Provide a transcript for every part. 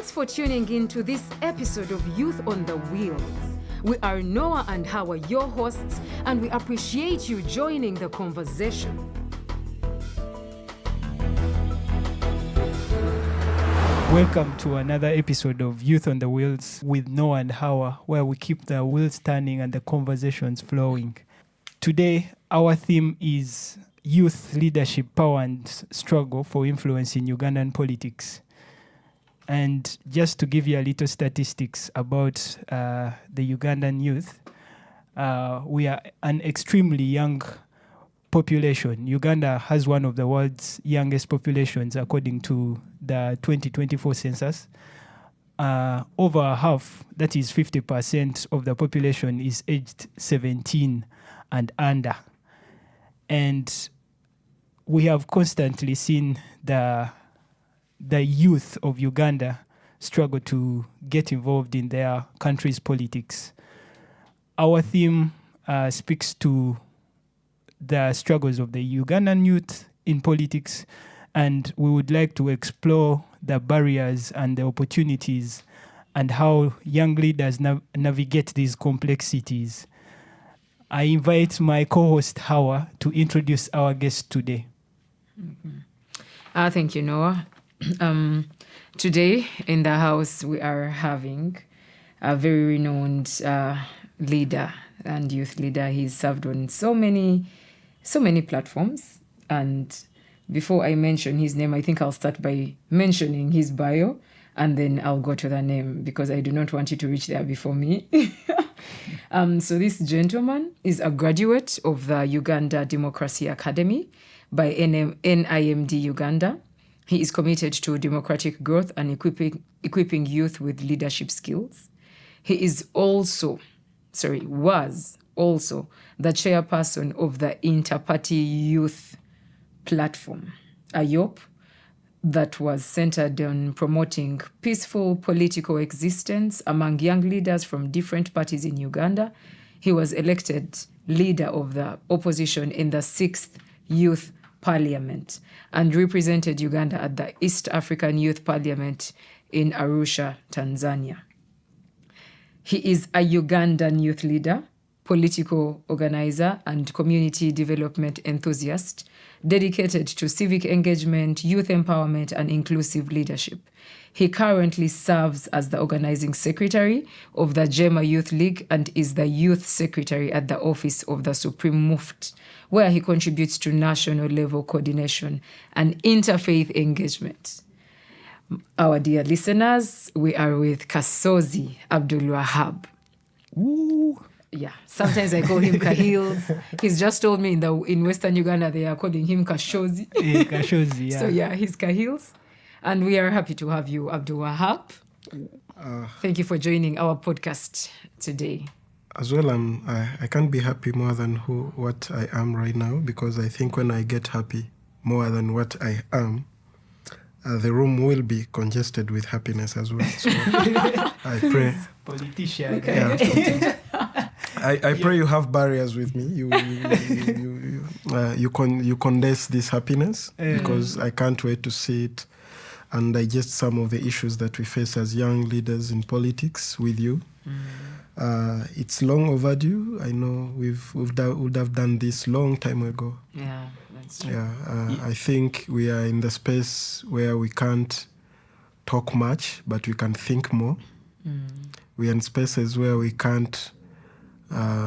Thanks for tuning in to this episode of Youth on the Wheels. We are Noah and Hawa, your hosts, and we appreciate you joining the conversation. Welcome to another episode of Youth on the Wheels with Noah and Hawa, where we keep the wheels turning and the conversations flowing. Today, our theme is youth leadership, power and struggle for influence in Ugandan politics. And just to give you a little statistics about the Ugandan youth, we are an extremely young population. Uganda has one of the world's youngest populations according to the 2024 census. Over half, that is 50% of the population, is aged 17 and under. And we have constantly seen the youth of Uganda struggle to get involved in their country's politics. Our theme speaks to the struggles of the Ugandan youth in politics, and we would like to explore the barriers and the opportunities and how young leaders navigate these complexities. I invite my co-host Hawa to introduce our guest today. Thank you, Noah. Today in the house we are having a very renowned leader and youth leader. He's served on so many platforms, and before I mention his name, I think I'll start by mentioning his bio, and then I'll go to the name because I do not want you to reach there before me. So this gentleman is a graduate of the Uganda Democracy Academy by NIMD Uganda. He is committed to democratic growth and equipping youth with leadership skills. He was also the chairperson of the Inter-Party Youth Platform, IYOP, that was centered on promoting peaceful political existence among young leaders from different parties in Uganda. He was elected leader of the opposition in the 6th Youth Parliament and represented Uganda at the East African Youth Parliament in Arusha, Tanzania. He is a Ugandan youth leader, political organizer, and community development enthusiast dedicated to civic engagement, youth empowerment, and inclusive leadership. He currently serves as the organizing secretary of the Jema Youth League and is the youth secretary at the Office of the Supreme Mufti, where he contributes to national level coordination and interfaith engagement. Our dear listeners, we are with Kasozi Abdul Wahab. Ooh. Yeah, sometimes I call him Kahils. He's just told me in Western Uganda they are calling him Kashozi. Kashozi, yeah. So yeah, he's Kahils. And we are happy to have you, Abdul Wahab. Thank you for joining our podcast today. As well, I can't be happy more than what I am right now, because I think when I get happy more than what I am, the room will be congested with happiness as well. So I pray. Politician. Okay. Yeah, I pray you have barriers with me. You condense this happiness, because I can't wait to see it and digest some of the issues that we face as young leaders in politics with you. It's long overdue. I know we would have done this long time ago. Yeah, that's true. Yeah, I think we are in the space where we can't talk much, but we can think more. We are in spaces where we can't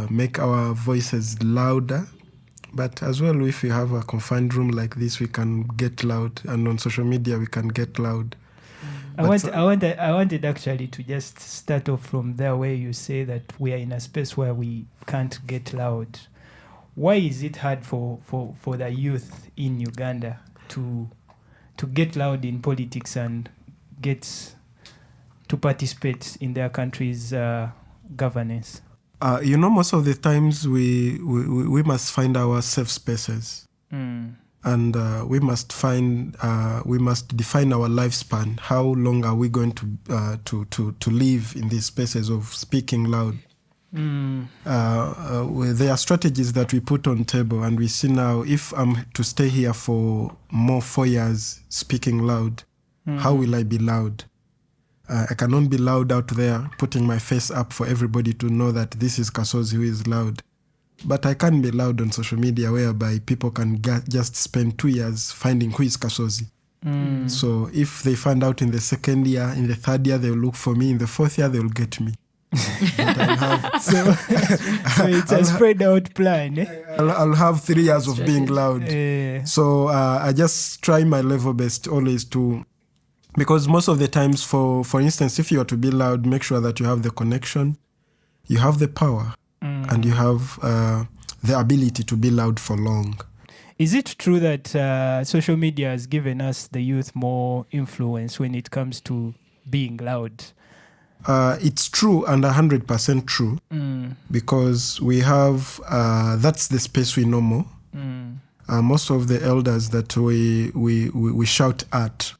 make our voices louder, but as well, if we have a confined room like this, we can get loud, and on social media we can get loud. I wanted actually to just start off from there, where you say that we are in a space where we can't get loud. Why is it hard for the youth in Uganda to get loud in politics and get to participate in their country's governance? Most of the times we must find our safe spaces. And we must define our lifespan. How long are we going to live in these spaces of speaking loud? There are strategies that we put on table, and we see now, if I'm to stay here for 4 years speaking loud, how will I be loud? I cannot be loud out there, putting my face up for everybody to know that this is Kasozi who is loud. But I can be loud on social media, whereby people can just spend 2 years finding who is Kasozi. So if they find out in the second year, in the third year, they'll look for me. In the fourth year, they'll get me. So it's a spread out plan. I'll have 3 years of being loud. So I just try my level best always to, because most of the times, for instance, if you are to be loud, make sure that you have the connection, you have the power, and you have the ability to be loud for long. Is it true that social media has given us, the youth, more influence when it comes to being loud? It's true, and 100% true, because we have, that's the space we know more. Most of the elders that we shout at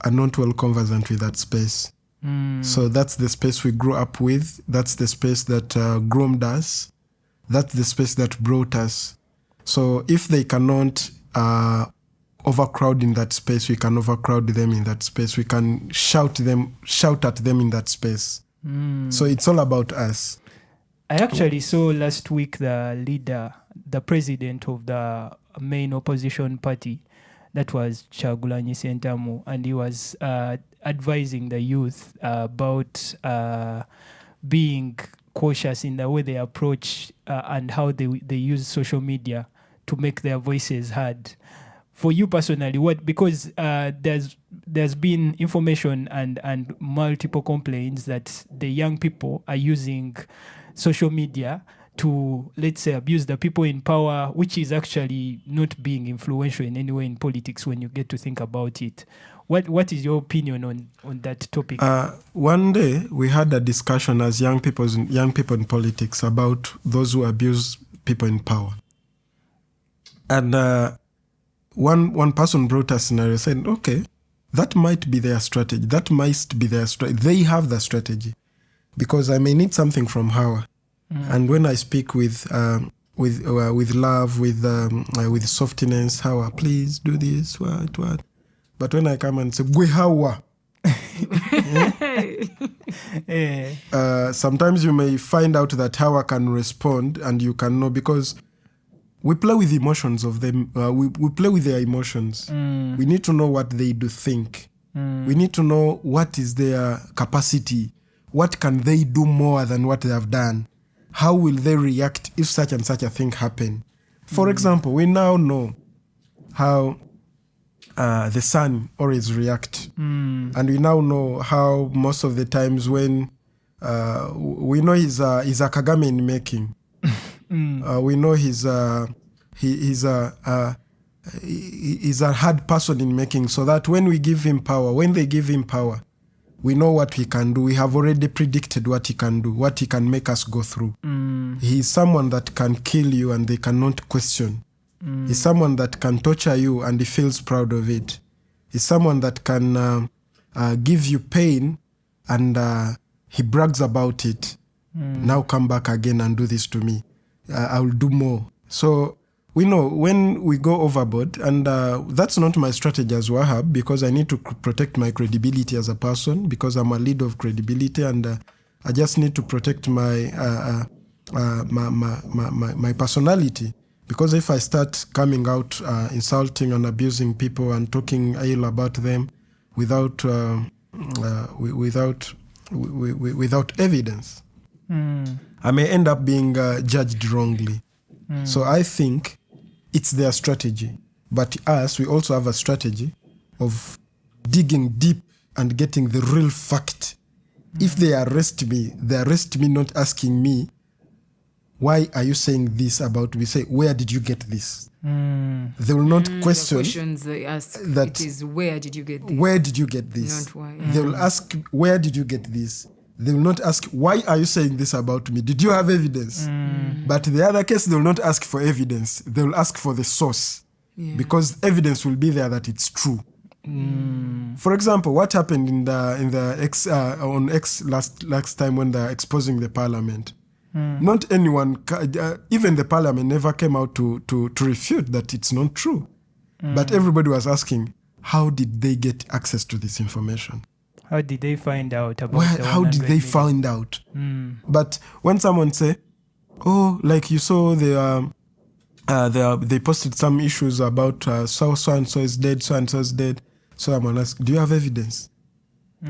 are not well conversant with that space. So that's the space we grew up with. That's the space that groomed us. That's the space that brought us. So if they cannot overcrowd in that space, we can overcrowd them in that space. We can shout at them in that space. So it's all about us. I actually saw last week the president of the main opposition party, that was Kyagulanyi Ssentamu, and he was advising the youth about being cautious in the way they approach and how they use social media to make their voices heard. For you personally, because there's been information and multiple complaints that the young people are using social media to, let's say, abuse the people in power, which is actually not being influential in any way in politics when you get to think about it. What is your opinion on that topic? One day we had a discussion as young people in politics about those who abuse people in power. And one person brought a scenario saying, okay, that might be their strategy. That might be their strategy. They have the strategy. Because I may need something from Hawa. And when I speak with love, with softness, Hawa, please do this, what? But when I come and say, Gwe Hawa, sometimes you may find out that Hawa can respond and you can know, because we play with emotions of them. We play with their emotions. We need to know what they do think. We need to know what is their capacity. What can they do more than what they have done? How will they react if such and such a thing happen? For example, we now know how the son always react. And we now know how most of the times when we know he's a Kagame in making. We know he's a hard person in making, so that when they give him power, we know what he can do. We have already predicted what he can do, what he can make us go through. He's someone that can kill you and they cannot question. He's someone that can torture you and he feels proud of it. He's someone that can give you pain and he brags about it. Now come back again and do this to me. I will do more. So we know when we go overboard, and that's not my strategy as Wahab, because I need to protect my credibility as a person, because I'm a leader of credibility, and I just need to protect my personality. Because if I start coming out insulting and abusing people and talking ill about them without evidence, I may end up being judged wrongly. So I think it's their strategy. But us, we also have a strategy of digging deep and getting the real fact. If they arrest me not asking me, why are you saying this about me? Say, where did you get this? They will not question. The questions they ask, that it is, where did you get this? Where did you get this? Not why. They will ask, where did you get this? They will not ask, why are you saying this about me? Did you have evidence? But the other case, they will not ask for evidence. They will ask for the source. Because evidence will be there that it's true. For example, what happened on X last time when they're exposing the parliament? Not anyone, even the parliament never came out to refute that it's not true. But everybody was asking, how did they get access to this information? How did they find out about the How did 100 they million? find out? But when someone say, oh, like you saw they posted some issues about so and so is dead, so and so is dead. So someone asks, do you have evidence?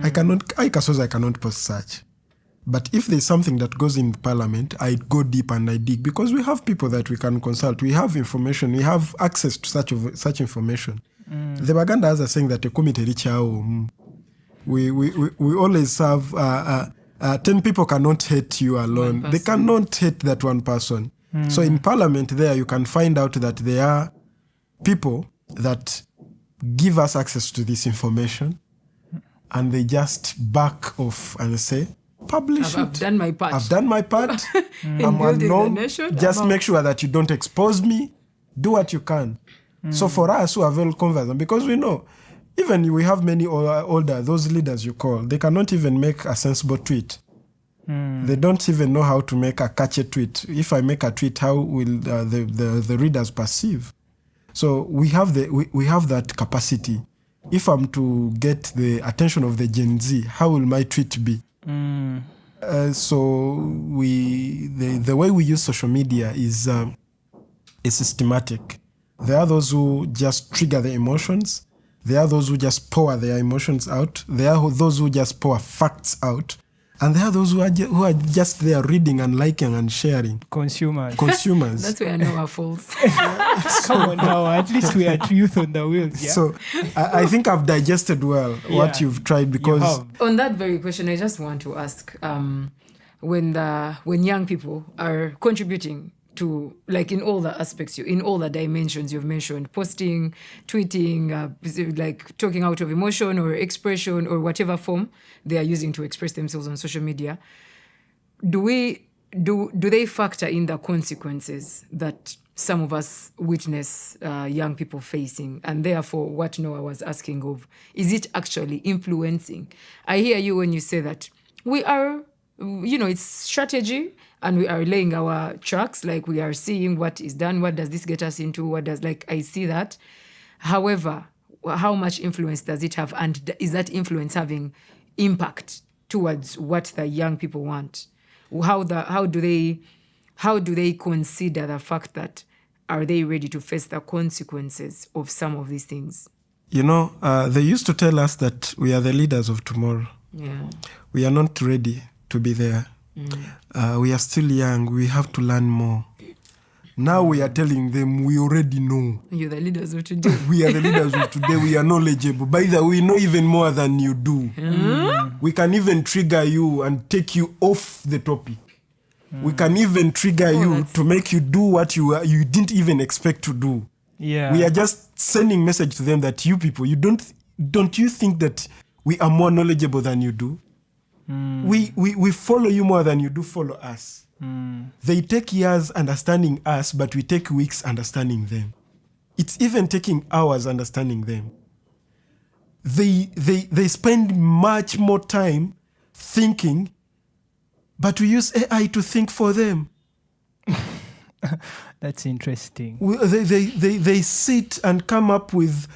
I cannot post such. But if there's something that goes in Parliament, I go deep and I dig, because we have people that we can consult. We have information. We have access to such information. The Ugandas are saying that a committee we always have 10 people cannot hate you alone. They cannot hate that one person. So in Parliament there, you can find out that there are people that give us access to this information, and they just back off and say, publish I've done my part. I've done my part. I'm building the unknown. nation. Just make sure that you don't expose me. Do what you can. So for us who are very conversant, because we know, even we have many older, those leaders you call, they cannot even make a sensible tweet. They don't even know how to make a catchy tweet. If I make a tweet, how will the readers perceive? So we have that capacity. If I'm to get the attention of the Gen Z, how will my tweet be? So the way we use social media is systematic. There are those who just trigger the emotions. There are those who just pour their emotions out. There are those who just pour facts out. And there are those who are just there reading and liking and sharing. Consumers. That's where Noah falls. Come on now, at least we are Youth on the Wheels. Yeah? So I think I've digested well what you've tried, because On that very question, I just want to ask, when young people are contributing to, like, in all the aspects, in all the dimensions you've mentioned, posting, tweeting, like talking out of emotion or expression or whatever form they are using to express themselves on social media, do they factor in the consequences that some of us witness young people facing? And therefore, what Noah was asking of, is it actually influencing? I hear you when you say that we are, it's strategy, and we are laying our tracks, like we are seeing what is done, what does this get us into, I see that. However, how much influence does it have, and is that influence having impact towards what the young people want? How do they consider the fact that, are they ready to face the consequences of some of these things? They used to tell us that we are the leaders of tomorrow. Yeah. We are not ready to be there. We are still young. We have to learn more. Now we are telling them we already know. You're the leaders of today. We are the leaders of today. We are knowledgeable. By the way, we know even more than you do. We can even trigger you and take you off the topic. We can even trigger you to make you do what you didn't even expect to do. Yeah. We are just sending message to them that you people, don't you think that we are more knowledgeable than you do? We follow you more than you do follow us. They take years understanding us, but we take weeks understanding them. It's even taking hours understanding them. They spend much more time thinking, but we use AI to think for them. That's interesting. They sit and come up with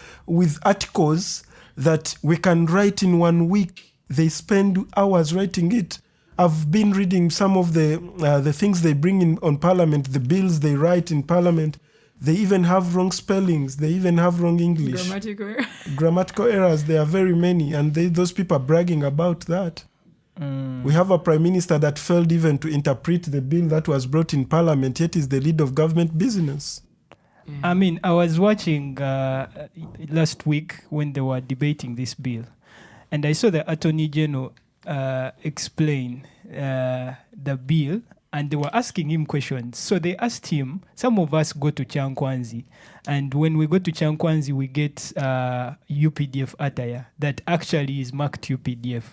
articles that we can write in 1 week. They spend hours writing it. I've been reading some of the things they bring in on Parliament, the bills they write in Parliament. They even have wrong spellings. They even have wrong English. Grammatical errors. There are very many. And those people are bragging about that. We have a prime minister that failed even to interpret the bill that was brought in Parliament, yet is the lead of government business. I mean, I was watching last week when they were debating this bill, and I saw the Attorney General explain the bill, and they were asking him questions. So they asked him, some of us go to Chankwanzi, and when we go to Chankwanzi, we get UPDF attire that actually is marked UPDF.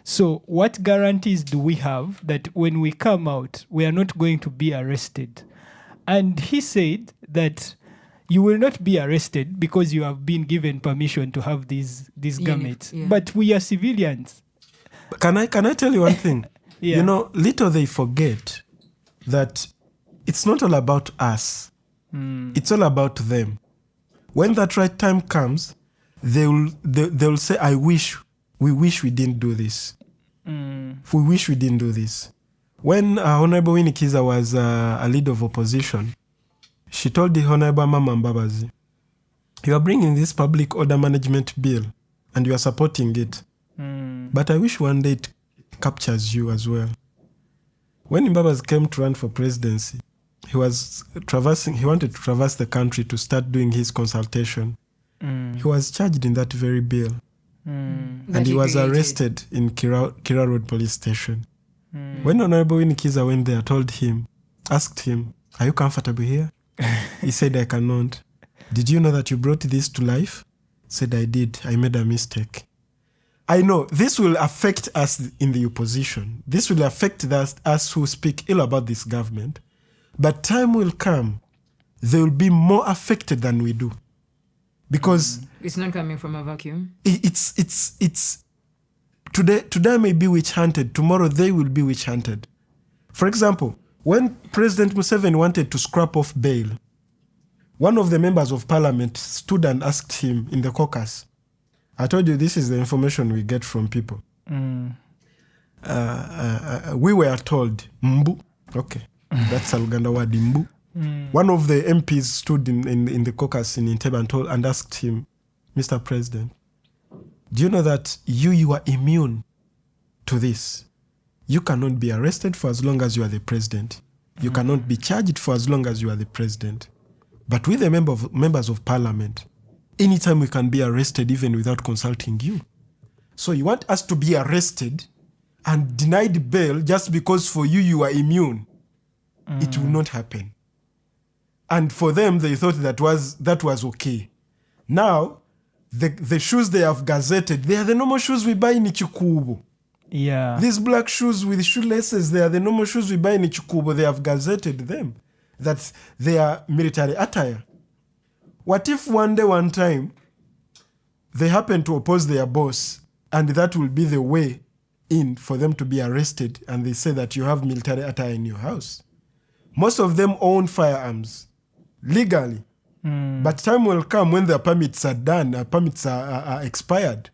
So what guarantees do we have that when we come out, we are not going to be arrested? And he said that you will not be arrested because you have been given permission to have these garments. Yeah. But we are civilians. Can I tell you one thing? Yeah. Little they forget that it's not all about us. It's all about them. When that right time comes, they'll say, I wish we wish we didn't do this. Mm. We wish we didn't do this. When Honorable Winnie Kiza was a leader of opposition, she told the Honorable Mama Mbabazi, you are bringing this public order management bill and you are supporting it. But I wish one day it captures you as well. When Mbabazi came to run for presidency, he wanted to traverse the country to start doing his consultation. He was charged in that very bill. And he was arrested in Kira Road Police Station. When Honorable Winnie Kiza went there, asked him, are you comfortable here? He said, I cannot. Did you know that you brought this to life? Said, I did. I made a mistake. I know this will affect us in the opposition. This will affect us who speak ill about this government. But time will come, they will be more affected than we do. Because it's not coming from a vacuum. It's today may be witch hunted, tomorrow they will be witch hunted. For example, when President Museveni wanted to scrap off bail, one of the members of parliament stood and asked him in the caucus, I told you this is the information we get from people. We were told, mbu. Okay, that's a Uganda word, mbu. One of the MPs stood in the caucus in Entebbe and asked him, Mr. President, do you know that you are immune to this? You cannot be arrested for as long as you are the president. You cannot be charged for as long as you are the president. But with the members of parliament, anytime we can be arrested even without consulting you. So you want us to be arrested and denied bail just because for you are immune. It will not happen. And for them, they thought that was okay. Now, the shoes they have gazetted, they are the normal shoes we buy in Ichikubu. Yeah. These black shoes with shoelaces, they are the normal shoes we buy in Ichikubu. They have gazetted them. That they are military attire. What if one day, one time, they happen to oppose their boss and that will be the way in for them to be arrested and they say that you have military attire in your house? Most of them own firearms legally. But time will come when their permits are done, permits are expired.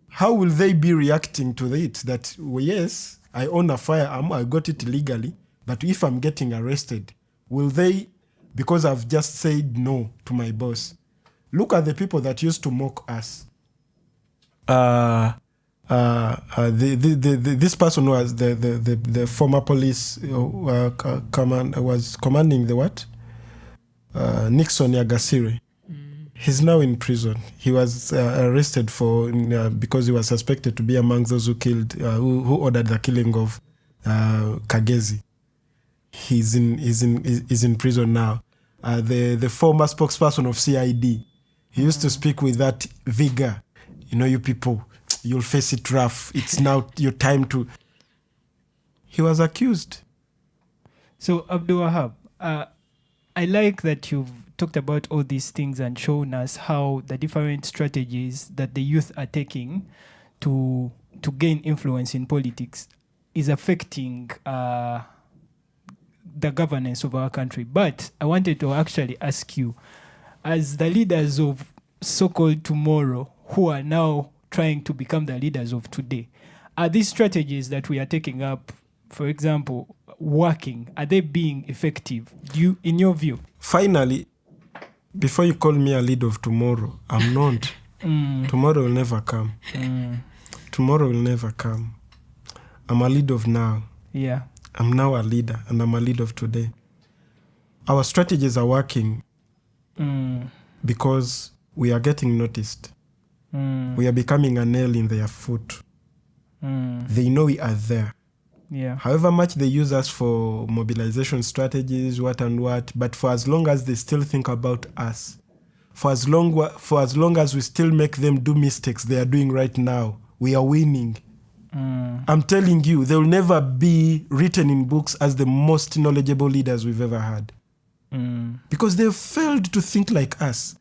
How will they be reacting to it? That, well, yes, I own a firearm, I got it legally, but if I'm getting arrested, will they, because I've just said no to my boss? Look at the people that used to mock us. This person was the former police was commanding the what? Nixon Yagasiri. He's now in prison. He was arrested because he was suspected to be among those who killed, who ordered the killing of Kagezi. He's in prison now. The former spokesperson of CID, he used to speak with that vigor. You know, you people, you'll face it rough. It's now your time to. He was accused. So, Abdul Wahab, I like that you've talked about all these things and shown us how the different strategies that the youth are taking to gain influence in politics is affecting the governance of our country. But I wanted to actually ask you, as the leaders of so-called tomorrow who are now trying to become the leaders of today, are these strategies that we are taking up, for example, working? Are they being effective? In your view? Finally, before you call me a leader of tomorrow, I'm not. Tomorrow will never come. Tomorrow will never come. I'm a leader of now. Yeah. I'm now a leader, and I'm a leader of today. Our strategies are working because we are getting noticed. We are becoming a nail in their foot. They know we are there. Yeah. However much they use us for mobilization strategies, what and what, but for as long as they still think about us, for as long as we still make them do mistakes they are doing right now, we are winning. I'm telling you, they will never be written in books as the most knowledgeable leaders we've ever had. Because they've failed to think like us.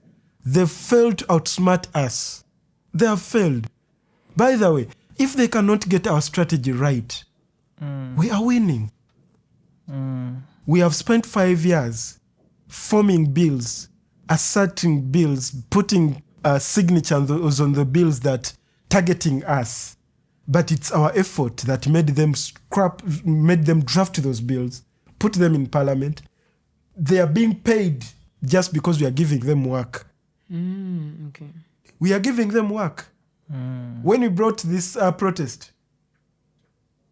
They've failed to outsmart us. They have failed. By the way, if they cannot get our strategy right, we are winning. We have spent 5 years forming bills, asserting bills, putting a signature on the bills that targeting us, but it's our effort that made them draft those bills, put them in parliament. They are being paid just because we are giving them work. Okay. We are giving them work. When we brought this protest,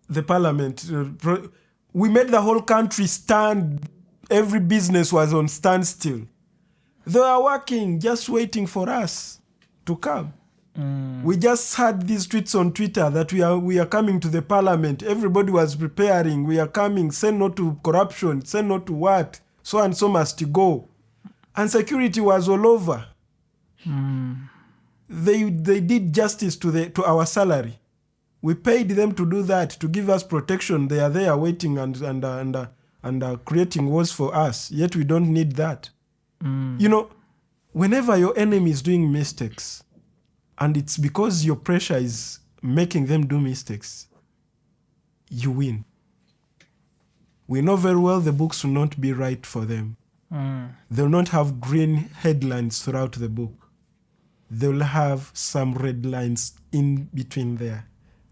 the parliament, we made the whole country stand. Every business was on standstill. They were working, just waiting for us to come. We just had these tweets on Twitter that we are coming to the parliament. Everybody was preparing. We are coming. Say no to corruption. Say no to what? So and so must go. And security was all over. They did justice to our salary. We paid them to do that, to give us protection. They are there waiting and creating wars for us. Yet we don't need that. You know, whenever your enemy is doing mistakes, and it's because your pressure is making them do mistakes, you win. We know very well the books will not be right for them. They'll not have green headlines throughout the book. They'll have some red lines in between there,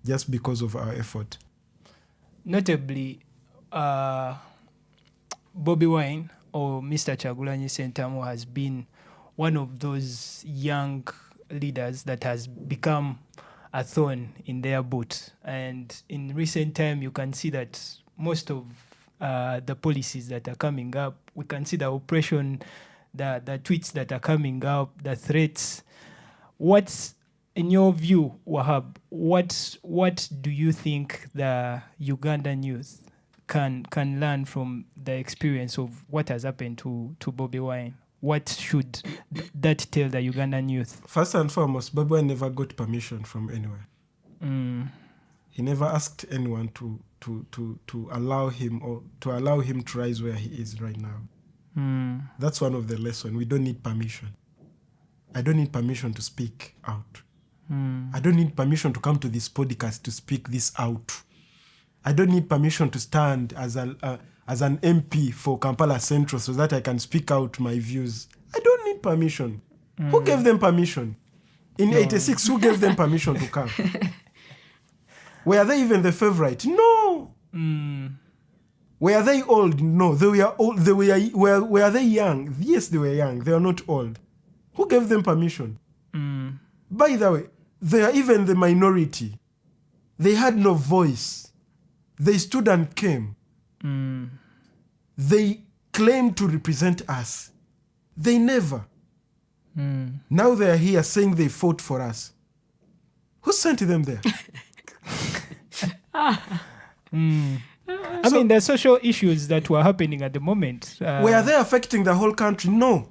just because of our effort. Notably, Bobi Wine or Mr. Kyagulanyi Ssentamu has been one of those young leaders that has become a thorn in their boot. And in recent time, you can see that most of the policies that are coming up, we can see the oppression, the tweets that are coming up, the threats. What's, in your view, Wahab, what do you think the Ugandan youth can learn from the experience of what has happened to Bobi Wine? What should that tell the Ugandan youth? First and foremost, Bobi Wine never got permission from anywhere. He never asked anyone to allow him to rise where he is right now. That's one of the lessons. We don't need permission. I don't need permission to speak out. I don't need permission to come to this podcast to speak this out. I don't need permission to stand as an MP for Kampala Central so that I can speak out my views. I don't need permission. Who gave them permission? In 86, who gave them permission to come? Were they even the favorite? No. Were they old? No. They were old. Were they young? Yes, they were young. They are not old. Who gave them permission? By the way, they are even the minority. They had no voice. They stood and came. They claimed to represent us. They never. Now they are here saying they fought for us. Who sent them there? I mean, the social issues that were happening at the moment. Were they affecting the whole country? No.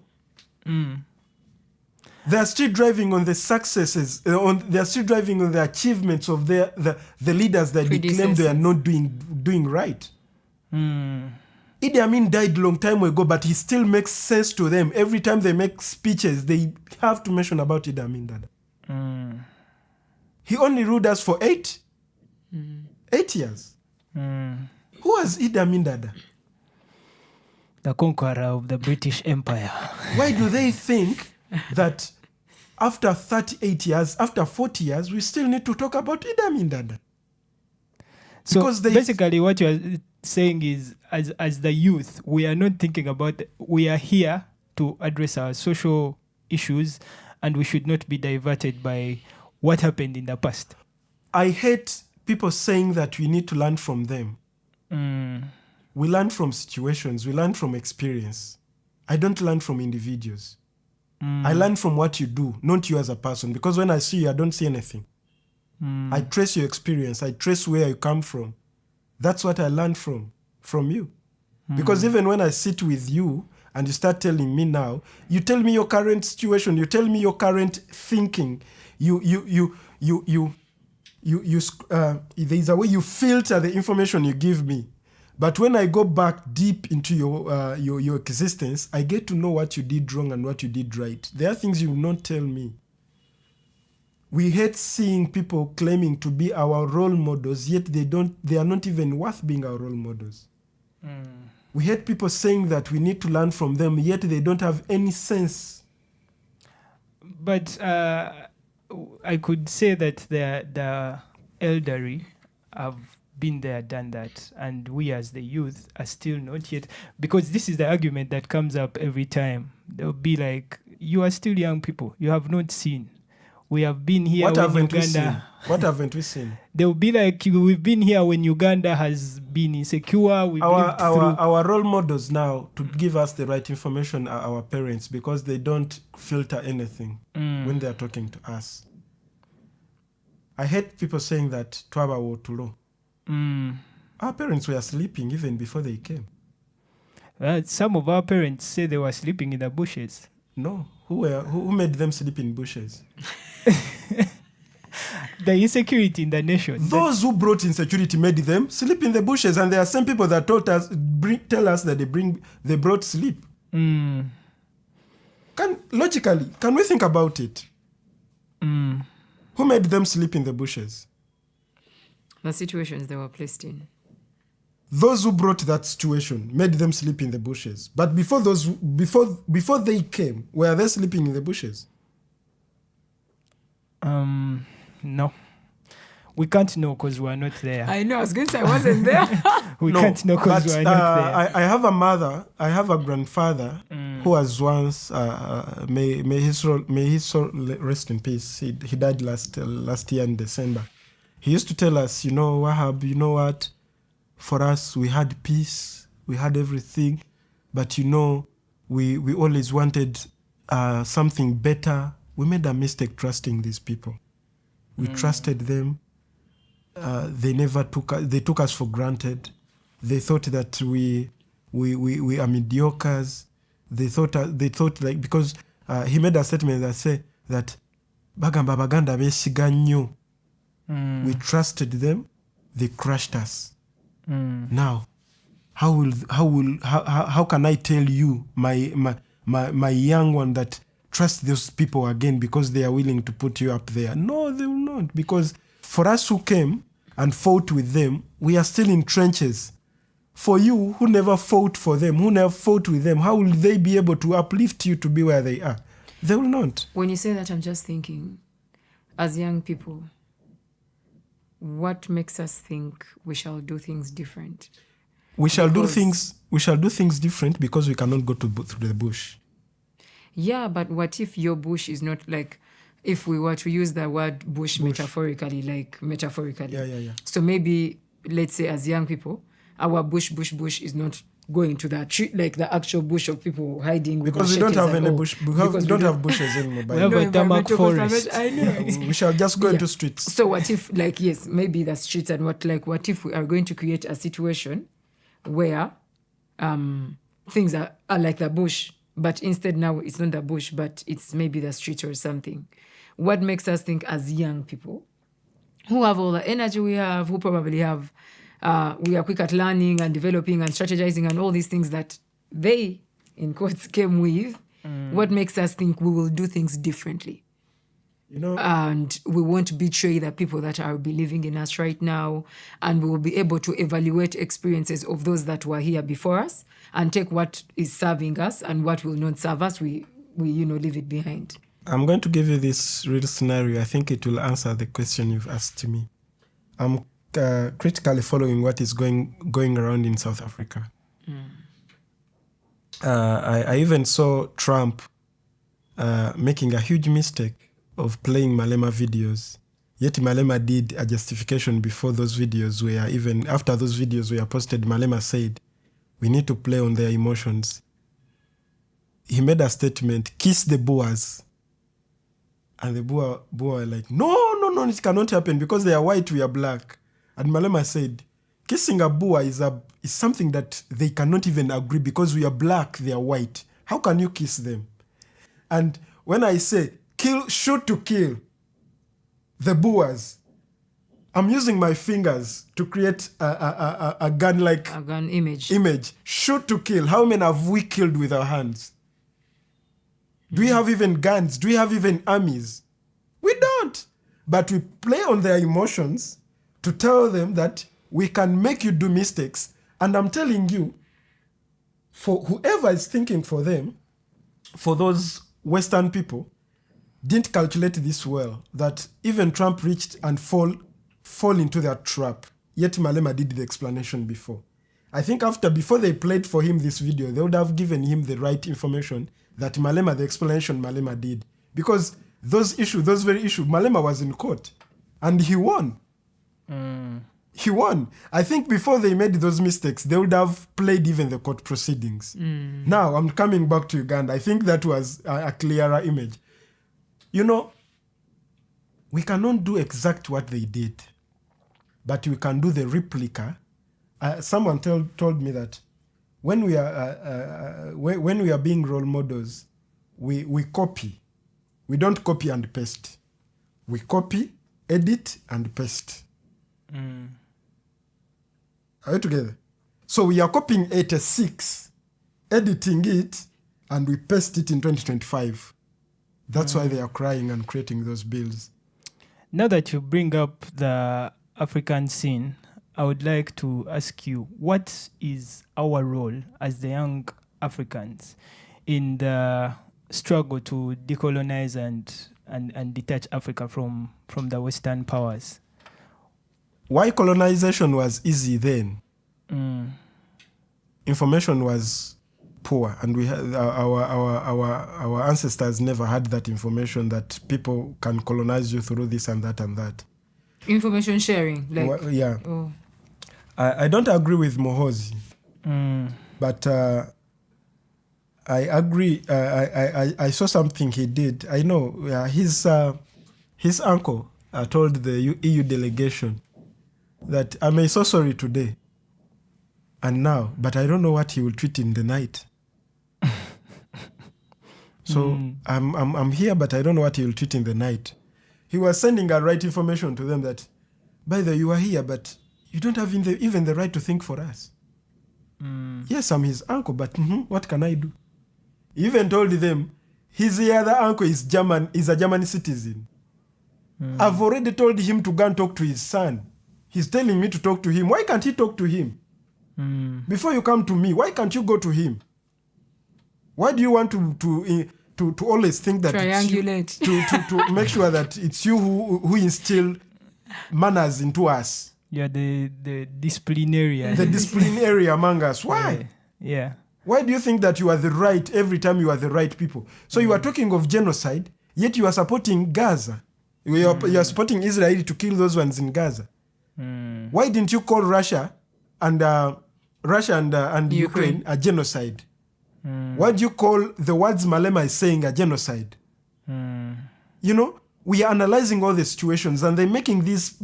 They are still driving on the successes, they are still driving on the achievements of the leaders that they claim they are not doing right. Idi Amin died a long time ago, but he still makes sense to them. Every time they make speeches, they have to mention about Idi Amin Dada. He only ruled us for 8 years. Who was Idi Amin Dada? The conqueror of the British Empire. Why do they think that after 38 years, after 40 years, we still need to talk about Idi Amin Dada? So basically what you are saying is, as the youth, we are not thinking about, we are here to address our social issues, and we should not be diverted by what happened in the past. I hate people saying that we need to learn from them. We learn from situations, we learn from experience. I don't learn from individuals. I learn from what you do, not you as a person. Because when I see you, I don't see anything. I trace your experience. I trace where you come from. That's what I learned from you. Because even when I sit with you and you start telling me now, you tell me your current situation, you tell me your current thinking, there's a way you filter the information you give me. But when I go back deep into your existence, I get to know what you did wrong and what you did right. There are things you will not tell me. We hate seeing people claiming to be our role models, yet they are not even worth being our role models. We hate people saying that we need to learn from them, yet they don't have any sense. But I could say that the elderly have been there, done that, and we as the youth are still not yet, because this is the argument that comes up every time. They'll be like, you are still young people, you have not seen. We have been here What when haven't we seen? Uganda... What haven't we seen? They'll be like, we've been here when Uganda has been insecure. We've lived through... Our role models now to give us the right information are our parents, because they don't filter anything when they are talking to us. I hate people saying that twaba wo tulo. Our parents were sleeping even before they came. Some of our parents say they were sleeping in the bushes. No, who made them sleep in bushes? The insecurity in the nation. Those who brought insecurity made them sleep in the bushes, and there are some people that tell us that they brought sleep. Logically, can we think about it? Who made them sleep in the bushes? The situations they were placed in. Those who brought that situation made them sleep in the bushes. But before they came, were they sleeping in the bushes? No. We can't know because we are not there. I know, I was going to say I wasn't there. We can't know because we are not there. I have a mother, I have a grandfather who was once, may his soul rest in peace. He died last year in December. He used to tell us, Wahab, you know what? For us, we had peace, we had everything, but we always wanted something better. We made a mistake trusting these people. We trusted them. They took us for granted. They thought that we are mediocres. They thought like, because he made a statement that said that bagamba baganda besiga nnyo. We trusted them. They crushed us. Now, how can I tell you, my young one, that trust those people again because they are willing to put you up there? No, they will not. Because for us who came and fought with them, we are still in trenches. For you who never fought for them, who never fought with them, how will they be able to uplift you to be where they are? They will not. When you say that, I'm just thinking, as young people, what makes us think we shall do things different? We shall do things different because we cannot go through the bush. Yeah, but what if your bush is not like, if we were to use the word bush. metaphorically. Yeah. So maybe, let's say as young people, our bush is not going to that tree, like the actual bush of people hiding. Because we don't have any bush. We don't have bushes anymore. We have a tarmac forest. I know. We shall just go into streets. So what if, like, yes, maybe the streets, and what if we are going to create a situation where things are like the bush, but instead now it's not the bush, but it's maybe the streets or something. What makes us think as young people who have all the energy we have, who probably have, we are quick at learning and developing and strategizing and all these things that they, in quotes, came with, what makes us think we will do things differently? And we won't betray the people that are believing in us right now, and we will be able to evaluate experiences of those that were here before us and take what is serving us and what will not serve us, we leave it behind. I'm going to give you this real scenario. I think it will answer the question you've asked to me. I'm critically following what is going around in South Africa. I even saw Trump making a huge mistake of playing Malema videos. Yet Malema did a justification before those videos were even, after those videos were posted, Malema said, we need to play on their emotions. He made a statement, kiss the Boers. And the Boer were like, no, it cannot happen because they are white, we are black. And Malema said, kissing a Boer is something that they cannot even agree because we are black, they are white. How can you kiss them? And when I say, shoot to kill the Boers, I'm using my fingers to create a gun-like... A gun image. Shoot to kill. How many have we killed with our hands? Do we have even guns? Do we have even armies? We don't. But we play on their emotions to tell them that we can make you do mistakes. And I'm telling you, for whoever is thinking for them, for those Western people, didn't calculate this well, that even Trump reached and fall into that trap. Yet Malema did the explanation before. I think before they played for him this video, they would have given him the right information that the explanation Malema did. Because those very issues, Malema was in court and he won. He won. I think before they made those mistakes, they would have played even the court proceedings. Now, I'm coming back to Uganda. I think that was a clearer image. You know, we cannot do exact what they did, but we can do the replica. Someone told me that when we are being role models, we copy. We don't copy and paste. We copy, edit, and paste. Are you together? So we are copying 86, editing it, and we paste it in 2025. That's why they are crying and creating those bills. Now that you bring up the African scene, I would like to ask you, what is our role as the young Africans in the struggle to decolonize and detach Africa from the Western powers? Why colonization was easy then? Information was poor, and we had our ancestors never had that information that people can colonize you through this and that and that. Information sharing, like yeah. Oh. I don't agree with Mohozi, but I agree. I saw something he did. I know his uncle told the EU delegation that I'm so sorry today and now, but I don't know what he will tweet in the night. So I'm here, but I don't know what he will tweet in the night. He was sending a right information to them that, by the way, you are here, but you don't have even the right to think for us. Yes, I'm his uncle, but what can I do? He even told them his other uncle is a German citizen. I've already told him to go and talk to his son. He's telling me to talk to him. Why can't he talk to him? Before you come to me, why can't you go to him? Why do you want to always think that triangulate to make sure that it's you who instill manners into us? Yeah, the disciplinarian. The disciplinary among us. Why? Yeah. Why do you think that you are the right every time you are the right people? So you are talking of genocide, yet you are supporting Gaza. You are supporting Israel to kill those ones in Gaza. Why didn't you call Russia and Ukraine a genocide? Why do you call the words Malema is saying a genocide? You know, we are analyzing all the situations and they're making these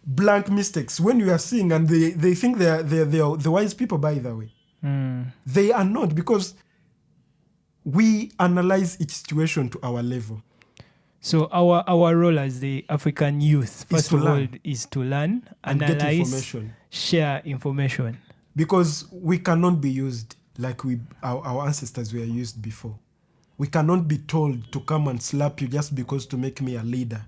blank mistakes when you are seeing, and they think they're the wise people, by the way. They are not, because we analyze each situation to our level. So our role as the African youth, first of all, is to learn, and analyze, get information, share information. Because we cannot be used like our ancestors were used before. We cannot be told to come and slap you just because to make me a leader.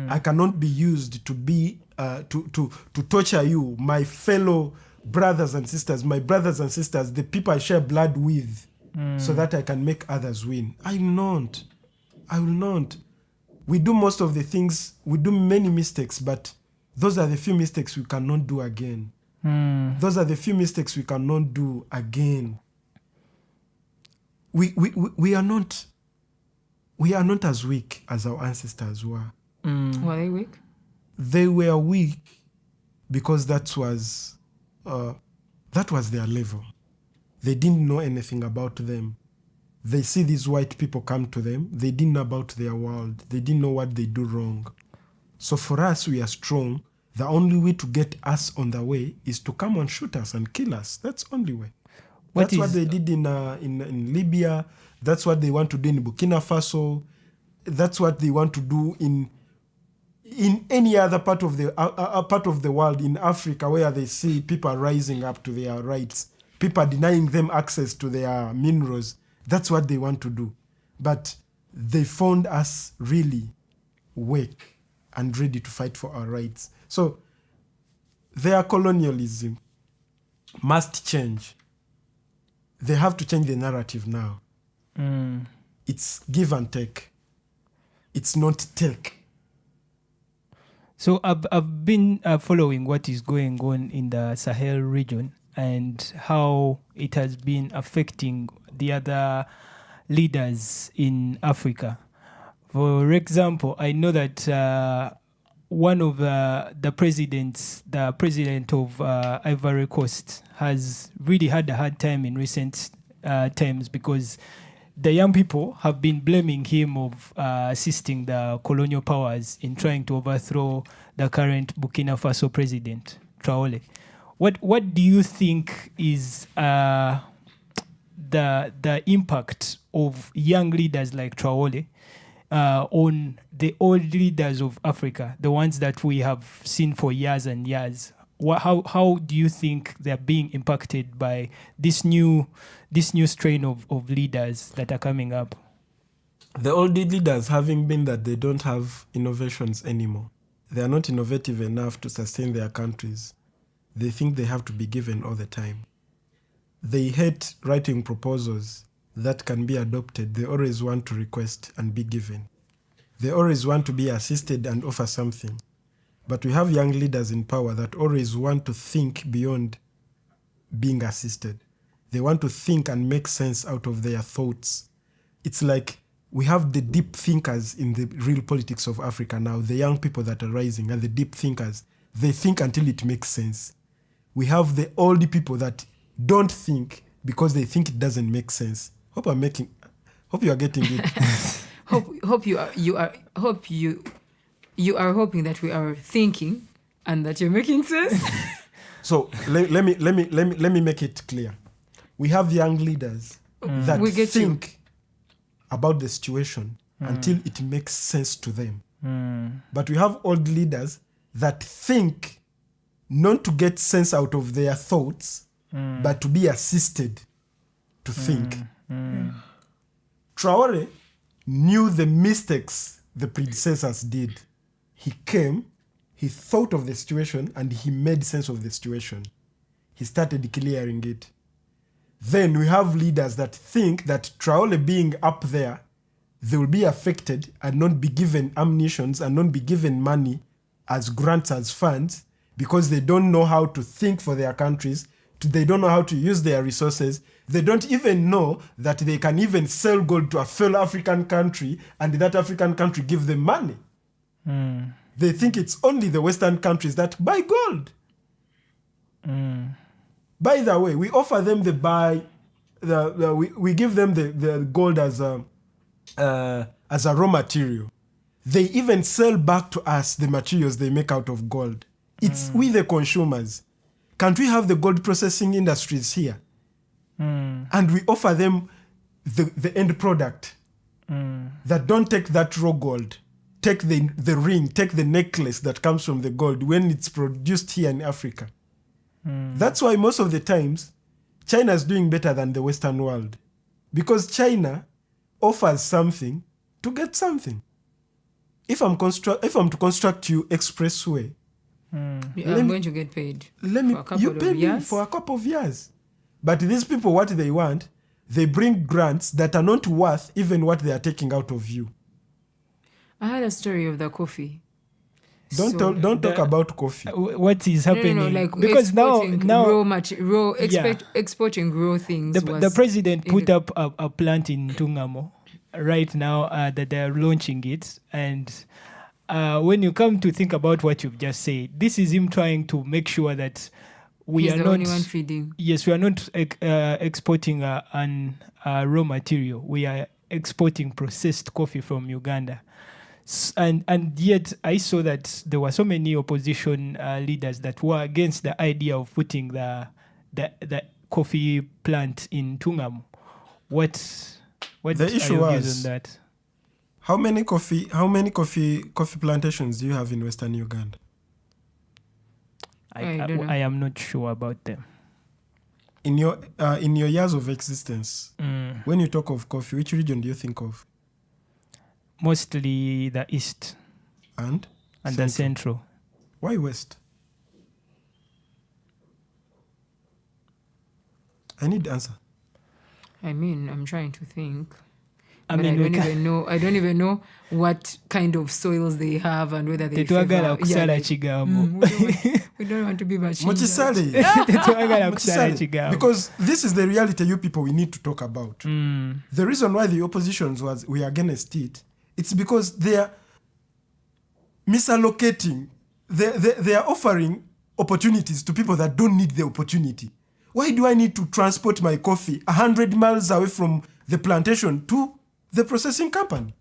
I cannot be used to be to torture you, my fellow brothers and sisters, the people I share blood with, so that I can make others win. I will not. We do most of the things, we do many mistakes, but those are the few mistakes we cannot do again. Those are the few mistakes we cannot do again. We are not as weak as our ancestors were. Were they weak? They were weak because that was their level. They didn't know anything about them. They see these white people come to them. They didn't know about their world. They didn't know what they do wrong. So for us, we are strong. The only way to get us on the way is to come and shoot us and kill us. That's the only way. That's what they did in Libya. That's what they want to do in Burkina Faso. That's what they want to do in any other part of the world, in Africa, where they see people rising up to their rights, people denying them access to their minerals. That's what they want to do. But they found us really weak and ready to fight for our rights. So their colonialism must change. They have to change the narrative now. It's give and take. It's not take. So I've been following what is going on in the Sahel region and how it has been affecting the other leaders in Africa. For example, I know that one of the president of Ivory Coast, has really had a hard time in recent times because the young people have been blaming him of assisting the colonial powers in trying to overthrow the current Burkina Faso president, Traore. What do you think is the impact of young leaders like Traore on the old leaders of Africa, the ones that we have seen for years and years? How do you think they're being impacted by this new strain of leaders that are coming up? The old leaders having been that they don't have innovations anymore. They are not innovative enough to sustain their countries. They think they have to be given all the time. They hate writing proposals that can be adopted. They always want to request and be given. They always want to be assisted and offer something. But we have young leaders in power that always want to think beyond being assisted. They want to think and make sense out of their thoughts. It's like we have the deep thinkers in the real politics of Africa now, the young people that are rising and the deep thinkers. They think until it makes sense. We have the old people that don't think because they think it doesn't make sense. Hope you are getting it. hope you are hoping that we are thinking and that you're making sense. So let me make it clear. We have young leaders that think about the situation until it makes sense to them. But we have old leaders that think not to get sense out of their thoughts, but to be assisted to think. Traore knew the mistakes the predecessors did. He came, he thought of the situation, and he made sense of the situation. He started clearing it. Then we have leaders that think that Traore being up there, they will be affected and not be given ammunitions and not be given money as grants, as funds, because they don't know how to think for their countries. They don't know how to use their resources. They don't even know that they can even sell gold to a fellow African country and that African country give them money. They think it's only the Western countries that buy gold. By the way, we offer them we give them the gold as a raw material. They even sell back to us the materials they make out of gold. It's we the consumers. Can't we have the gold processing industries here? And we offer them the end product that don't take that raw gold. Take the ring, take the necklace that comes from the gold when it's produced here in Africa. That's why most of the times China is doing better than the Western world, because China offers something to get something. If I'm to construct you expressway, I'm going to get paid you pay me for a couple of years. But these people, what they want, they bring grants that are not worth even what they are taking out of you. I had a story of the coffee. Don't talk about coffee. What is happening? No, like because now exporting raw things. The president put up a plant in Tungamo right now that they are launching it, and when you come to think about what you've just said, this is him trying to make sure that we are not the only one feeding. Yes, we are not exporting raw material. We are exporting processed coffee from Uganda. And yet I saw that there were so many opposition leaders that were against the idea of putting the coffee plant in Tungamo. What the issue are your views on that? How many coffee plantations do you have in Western Uganda? I am not sure about them. In your years of existence, when you talk of coffee, which region do you think of? Mostly the east and the central. Why west? I need answer. I mean, I'm trying to think. I don't even know what kind of soils they have and whether they tetwagala favor. kusala kigambo. We don't want to be Mochisale. Tetwagala kusala Mochisale. kigambo. Because this is the reality you people we need to talk about. The reason why the oppositions were against it, it's because they are misallocating. They are offering opportunities to people that don't need the opportunity. Why do I need to transport my coffee 100 miles away from the plantation to the processing company?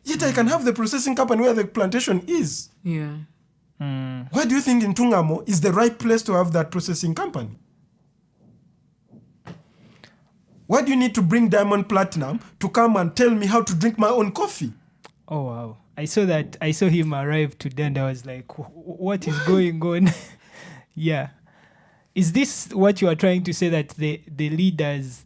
Yet I can have the processing company where the plantation is. Yeah. Why do you think Ntungamo is the right place to have that processing company? Why do you need to bring Diamond Platinum to come and tell me how to drink my own coffee? Oh, wow. I saw him arrive today and I was like, what is going on? Yeah. Is this what you are trying to say, that the leaders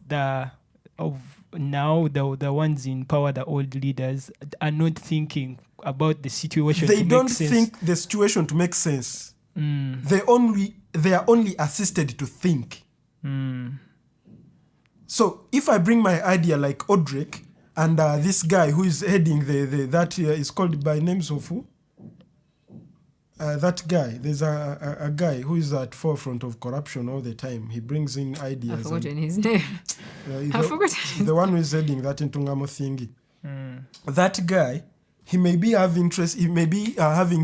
of now, the ones in power, the old leaders, are not thinking about the situation They to don't make sense? think the situation to make sense. They are only assisted to think. So if I bring my idea like Odrick and this guy who is heading that is called by names of who? That guy. There's a guy who is at forefront of corruption all the time. He brings in ideas. I've forgotten his name. I've forgotten. The one who is heading that Ntungamo thingy. That guy, he may be having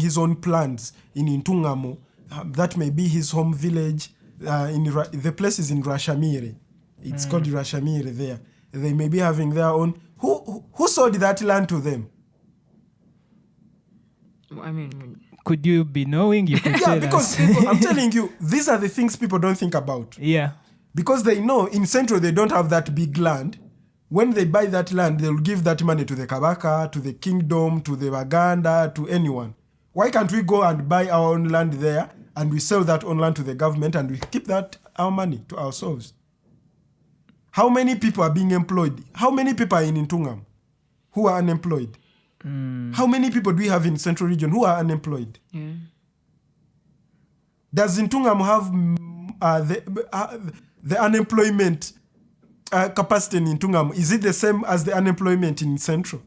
his own plans in Ntungamo. That may be his home village. The place is in Rashamire. It's called Rashamire there. They may be having their own. Who sold that land to them? I mean, could you be knowing? You could Yeah, tell because us. I'm telling you, these are the things people don't think about. Yeah. Because they know in Central they don't have that big land. When they buy that land, they'll give that money to the Kabaka, to the kingdom, to the Uganda, to anyone. Why can't we go and buy our own land there and we sell that own land to the government and we keep that our money to ourselves? How many people are being employed? How many people are in Ntungam who are unemployed? How many people do we have in Central Region who are unemployed? yeah. Does Ntungam have the unemployment capacity in Ntungam? Is it the same as the unemployment in Central?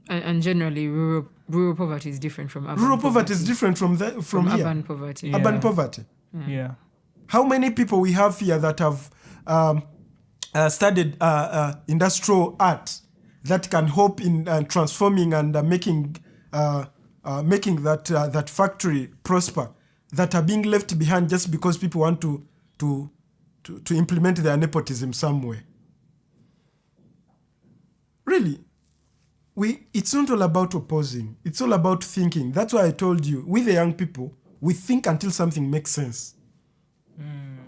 And generally, rural poverty is different from urban Rural poverty is different from here. urban poverty. Yeah. Urban poverty. Yeah. How many people we have here that have studied industrial art that can help in transforming and making that factory prosper, that are being left behind just because people want to implement their nepotism somewhere? Really, it's not all about opposing. It's all about thinking. That's why I told you, we the young people, we think until something makes sense.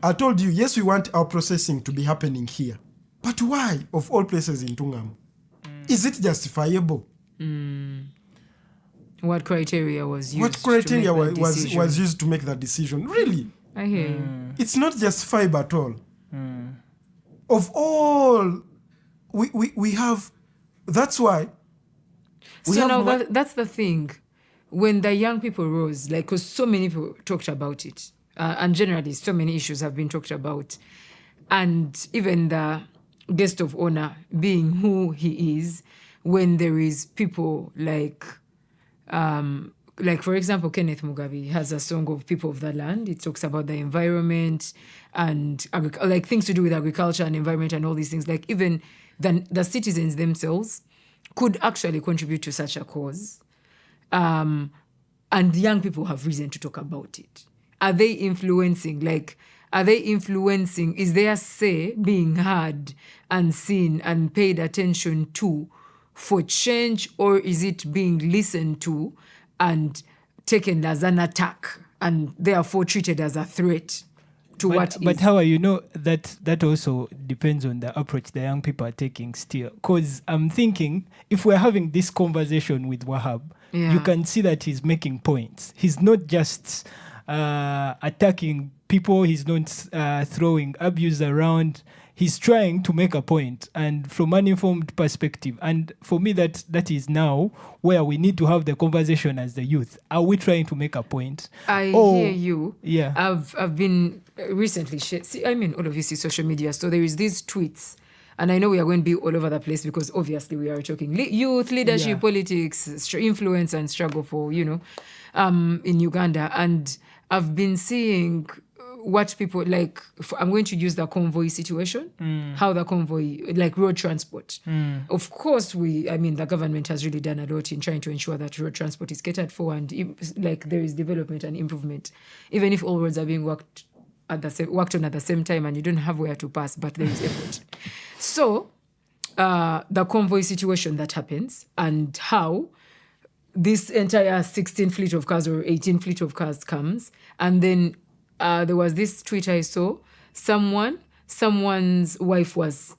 I told you, yes, we want our processing to be happening here. But why, of all places in Ntungamo? Is it justifiable? What criteria was used? What criteria to make that was decision? used to make that decision? Really? I hear you. It's not justifiable at all. Of all, we have, that's why. So now that's the thing. When the young people rose, like, because so many people talked about it, and generally so many issues have been talked about, and even the guest of honor being who he is, when there is people like for example, Kenneth Mugabe has a song of People of the Land. It talks about the environment and like things to do with agriculture and environment and all these things. Like even the citizens themselves could actually contribute to such a cause. And young people have reason to talk about it. Are they influencing? Is their say being heard and seen and paid attention to for change, or is it being listened to and taken as an attack and therefore treated as a threat to what is? But how you know that also depends on the approach the young people are taking still. Because I'm thinking, if we're having this conversation with Wahab, you can see that he's making points. He's not just attacking people. He's not throwing abuse around. He's trying to make a point, and from an informed perspective. And for me, that is now where we need to have the conversation as the youth. Are we trying to make a point? I hear you. Yeah. I've been recently all of you see social media. So there is these tweets and I know we are going to be all over the place because obviously we are talking youth, leadership, politics, influence and struggle for, in Uganda. And I've been seeing what people like. I'm going to use the convoy situation, how the convoy, like road transport. Of course, the government has really done a lot in trying to ensure that road transport is catered for and like there is development and improvement, even if all roads are being worked on at the same time and you don't have where to pass, but there is effort. So the convoy situation that happens and how this entire 16 fleet of cars or 18 fleet of cars comes, and then there was this tweet I saw. Someone's wife was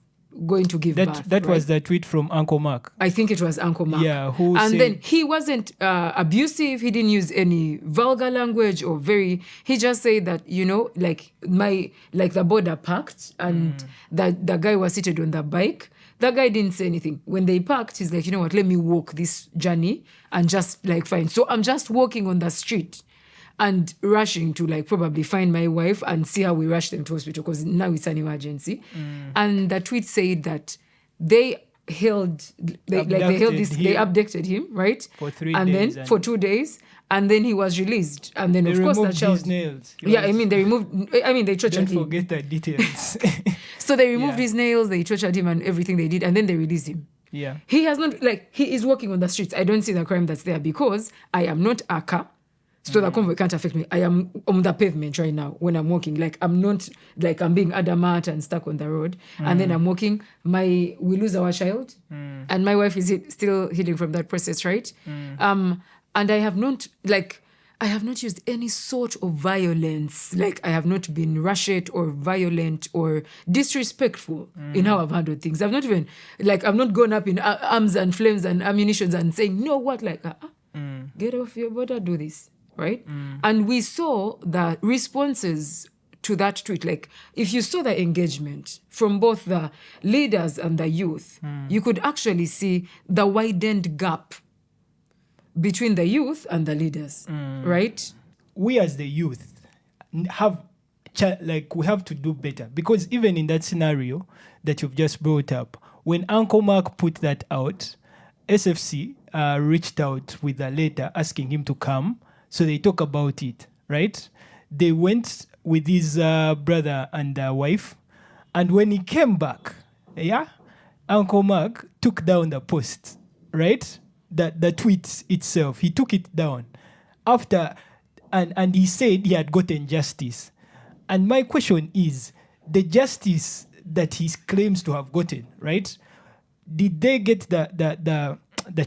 going to give birth. That was the tweet from Uncle Mark. I think it was Uncle Mark. Yeah, then he wasn't abusive. He didn't use any vulgar language or he just said that, like the border parked and the guy was seated on the bike. The guy didn't say anything. When they parked, he's like, you know what, let me walk this journey and just like fine. So I'm just walking on the street and rushing to like probably find my wife and see how we rush them to hospital because now it's an emergency. And the tweet said that they abducted him, right? For 3 and days. Then for 2 days. And then he was released. And then, they of course, the removed child... his nails. They tortured him. Don't forget the details. So they removed his nails, they tortured him and everything they did, and then they released him. Yeah. He has not, he is walking on the streets. I don't see the crime that's there because I am not a car. So the convoy can't affect me. I am on the pavement right now when I'm walking. Like, I'm not, like, I'm being adamant and stuck on the road. And then I'm walking. We lose our child. And my wife is still healing from that process, right? And I have not used any sort of violence. Like, I have not been rushed or violent or disrespectful in how I've handled things. I've not even, I've not gone up in arms and flames and ammunitions and saying, no, what, get off your border, do this. Right? And we saw the responses to that tweet. Like, if you saw the engagement from both the leaders and the youth, you could actually see the widened gap between the youth and the leaders, right? We as the youth we have to do better because even in that scenario that you've just brought up, when Uncle Mark put that out, SFC reached out with a letter asking him to come. So they talk about it, right? They went with his brother and wife. And when he came back, Uncle Mark took down the post, right? The tweet itself. He took it down. After, and he said he had gotten justice. And my question is, the justice that he claims to have gotten, right? Did they get the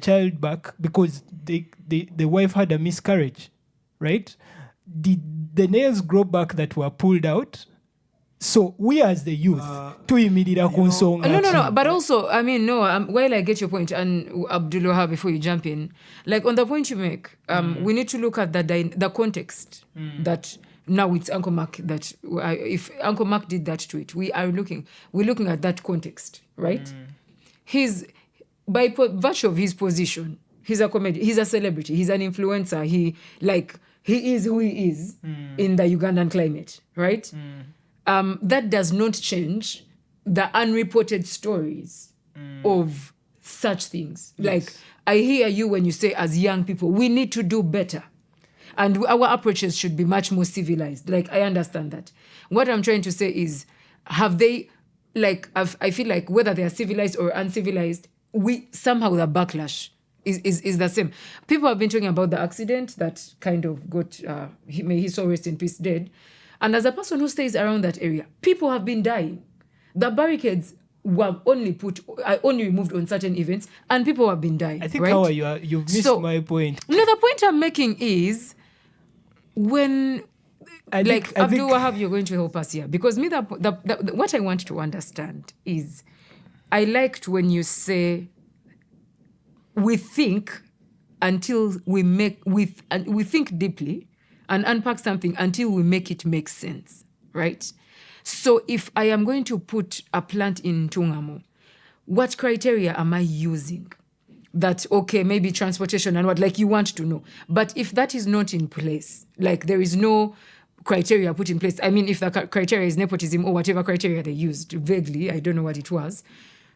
child back because the wife had a miscarriage? Right? Did the nails grow back that were pulled out? So we as the youth, to immediately console. No. But also, while I get your point, and Abdullah, before you jump in, like on the point you make, we need to look at the context that now it's Uncle Mark that if Uncle Mark did that tweet, we're looking at that context, right? He's by virtue of his position, he's a comedian, he's a celebrity, he's an influencer, he is who he is in the Ugandan climate, right? That does not change the unreported stories of such things. Yes. Like, I hear you when you say, as young people, we need to do better. And our approaches should be much more civilized. Like, I understand that. What I'm trying to say is, have they, I feel like whether they are civilized or uncivilized, somehow the backlash is the same. People have been talking about the accident that kind of got, may his soul rest in peace, dead. And as a person who stays around that area, people have been dying. The barricades were only removed on certain events, and people have been dying. I think, right? You've missed my point. No, the point I'm making is when... Abdul Wahab, you're going to help us here. Because what I want to understand is, I liked when you say, we think until we think deeply and unpack something until we make it make sense, right? So if I am going to put a plant in Tungamo, what criteria am I using? That, okay, maybe transportation and what, you want to know. But if that is not in place, there is no criteria put in place. I mean, if the criteria is nepotism or whatever criteria they used, vaguely, I don't know what it was.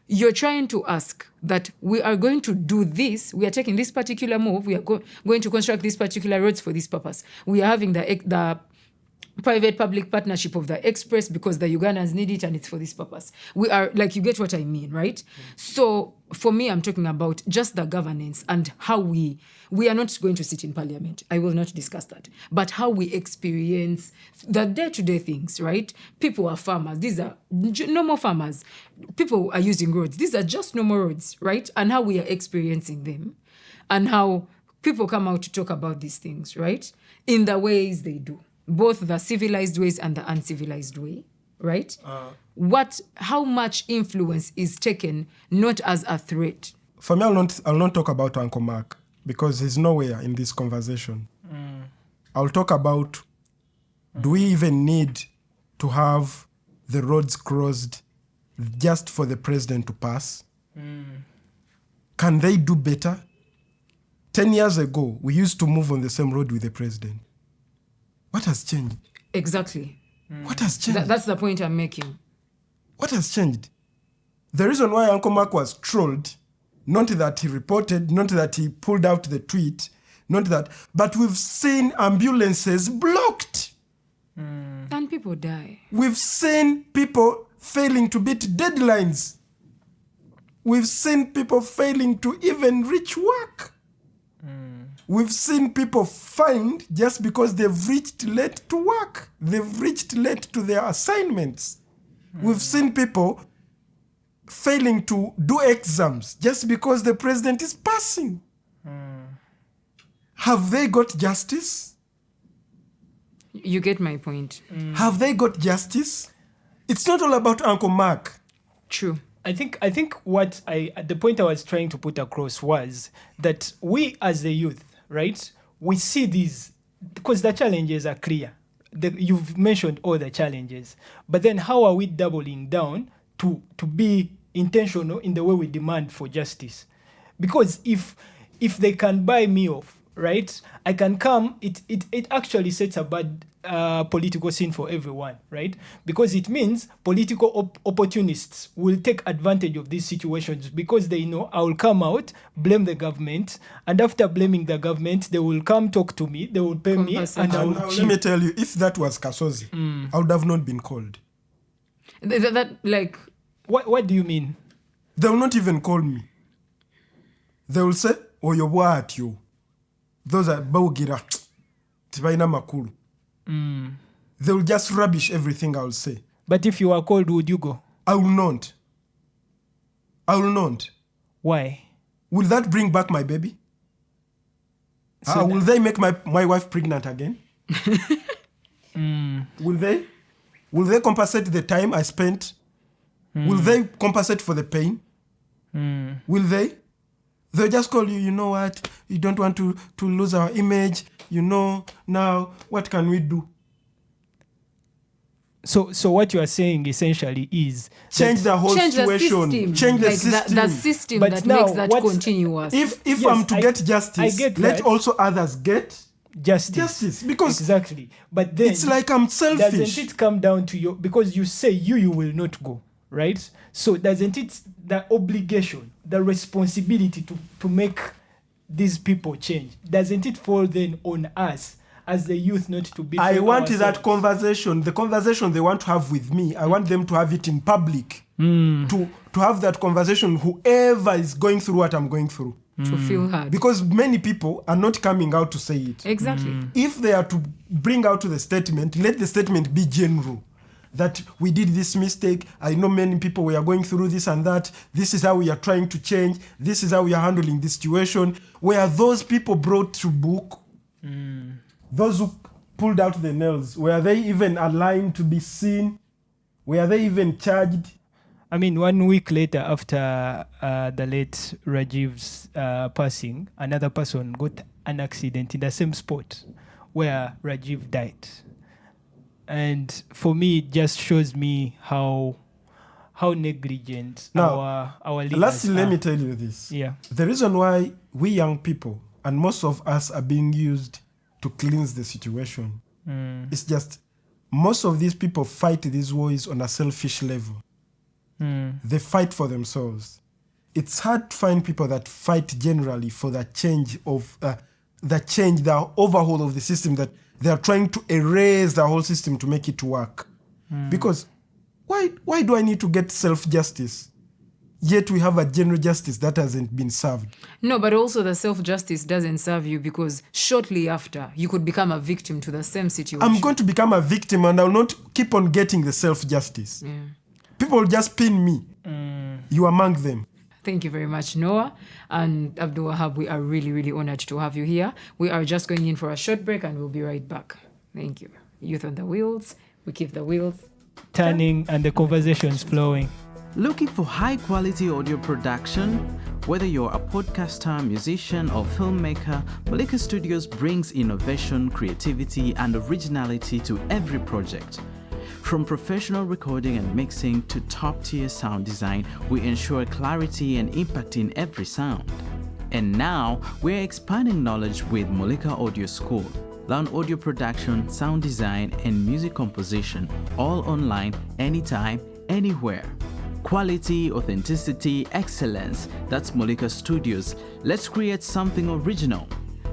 You're trying to ask that we are going to do this. We are taking this particular move. We are going to construct these particular roads for this purpose. We are having the private-public partnership of the express because the Ugandans need it and it's for this purpose. We are, like, you get what I mean, right? So for me, I'm talking about just the governance and how we are not going to sit in parliament. I will not discuss that. But how we experience the day-to-day things, right? People are farmers. These are normal farmers. People are using roads. These are just normal roads, right? And how we are experiencing them and how people come out to talk about these things, right? In the ways they do. Both the civilized ways and the uncivilized way, right? How much influence is taken not as a threat? For me, I'll not talk about Uncle Mark because he's nowhere in this conversation. I'll talk about, do we even need to have the roads closed just for the president to pass? Can they do better? 10 years ago, we used to move on the same road with the president. What has changed? Exactly. What has changed? That's the point I'm making. What has changed? The reason why Uncle Mark was trolled, not that he reported, not that he pulled out the tweet, not that, but we've seen ambulances blocked. And people die. We've seen people failing to beat deadlines. We've seen people failing to even reach work. We've seen people fined just because they've reached late to work. They've reached late to their assignments. We've seen people failing to do exams just because the president is passing. Have they got justice? You get my point. Have they got justice? It's not all about Uncle Mark. True. I think what the point I was trying to put across was that we as the youth, right, we see these because the challenges are clear. You've mentioned all the challenges, but then how are we doubling down to be intentional in the way we demand for justice? Because if they can buy me off, right, I can come. It actually sets a bad political scene for everyone, right? Because it means political opportunists will take advantage of these situations because they know I will come out, blame the government, and after blaming the government, they will come talk to me, they will pay me, and I will let me tell you, if that was Kasozi, I would have not been called. What do you mean? They will not even call me. They will say, "Oh, you're what you." Those are baugira, tibaina makulu. They will just rubbish everything I will say. But if you are called, would you go? I will not. I will not. Why? Will that bring back my baby? Will they make my wife pregnant again? Will they? Will they compensate the time I spent? Will they compensate for the pain? Will they? They'll just call you, you know what? You don't want to lose our image. You know, now what can we do? So what you are saying essentially is change the whole situation. Change the system. The system but that now, makes that continuous. If Yes, I'm to get justice, get let that. also others get justice. Because exactly. But then it's like I'm selfish. Doesn't it come down to you? Because you say you will not go, right? So doesn't it the obligation, the responsibility to make these people change? Doesn't it fall then on us as the youth not to be? I want that conversation, the conversation they want to have with me. I want them to have it in public. To have that conversation, whoever is going through what I'm going through. To feel heard. Because many people are not coming out to say it. Exactly. If they are to bring out the statement, let the statement be general. That we did this mistake. I know many people, we are going through this and that. This is how we are trying to change. This is how we are handling this situation. Were those people brought to book? Those who pulled out the nails, were they even aligned to be seen? Were they even charged? I mean, 1 week later after the late Rajiv's passing, another person got an accident in the same spot where Rajiv died. And for me, it just shows me how negligent now, our leaders lastly, let are. me tell you this. Yeah. The reason why we young people, and most of us, are being used to cleanse the situation It's just most of these people fight these wars on a selfish level. They fight for themselves. It's hard to find people that fight generally for the change of the overhaul of the system, that they are trying to erase the whole system to make it work. Because why do I need to get self-justice? Yet we have a general justice that hasn't been served. No, but also the self-justice doesn't serve you, because shortly after, you could become a victim to the same situation. I'm going to become a victim and I'll not keep on getting the self-justice. Yeah. People will just pin me. You among them. Thank you very much, Noah. And Abdul Wahab, we are really, really honored to have you here. We are just going in for a short break and we'll be right back. Thank you. Youth on the wheels. We keep the wheels turning and the conversations flowing. Looking for high-quality audio production? Whether you're a podcaster, musician, or filmmaker, Malika Studios brings innovation, creativity, and originality to every project. From professional recording and mixing to top-tier sound design, we ensure clarity and impact in every sound. And now, we're expanding knowledge with Malika Audio School. Learn audio production, sound design, and music composition, all online, anytime, anywhere. Quality, authenticity, excellence. That's Malika Studios. Let's create something original.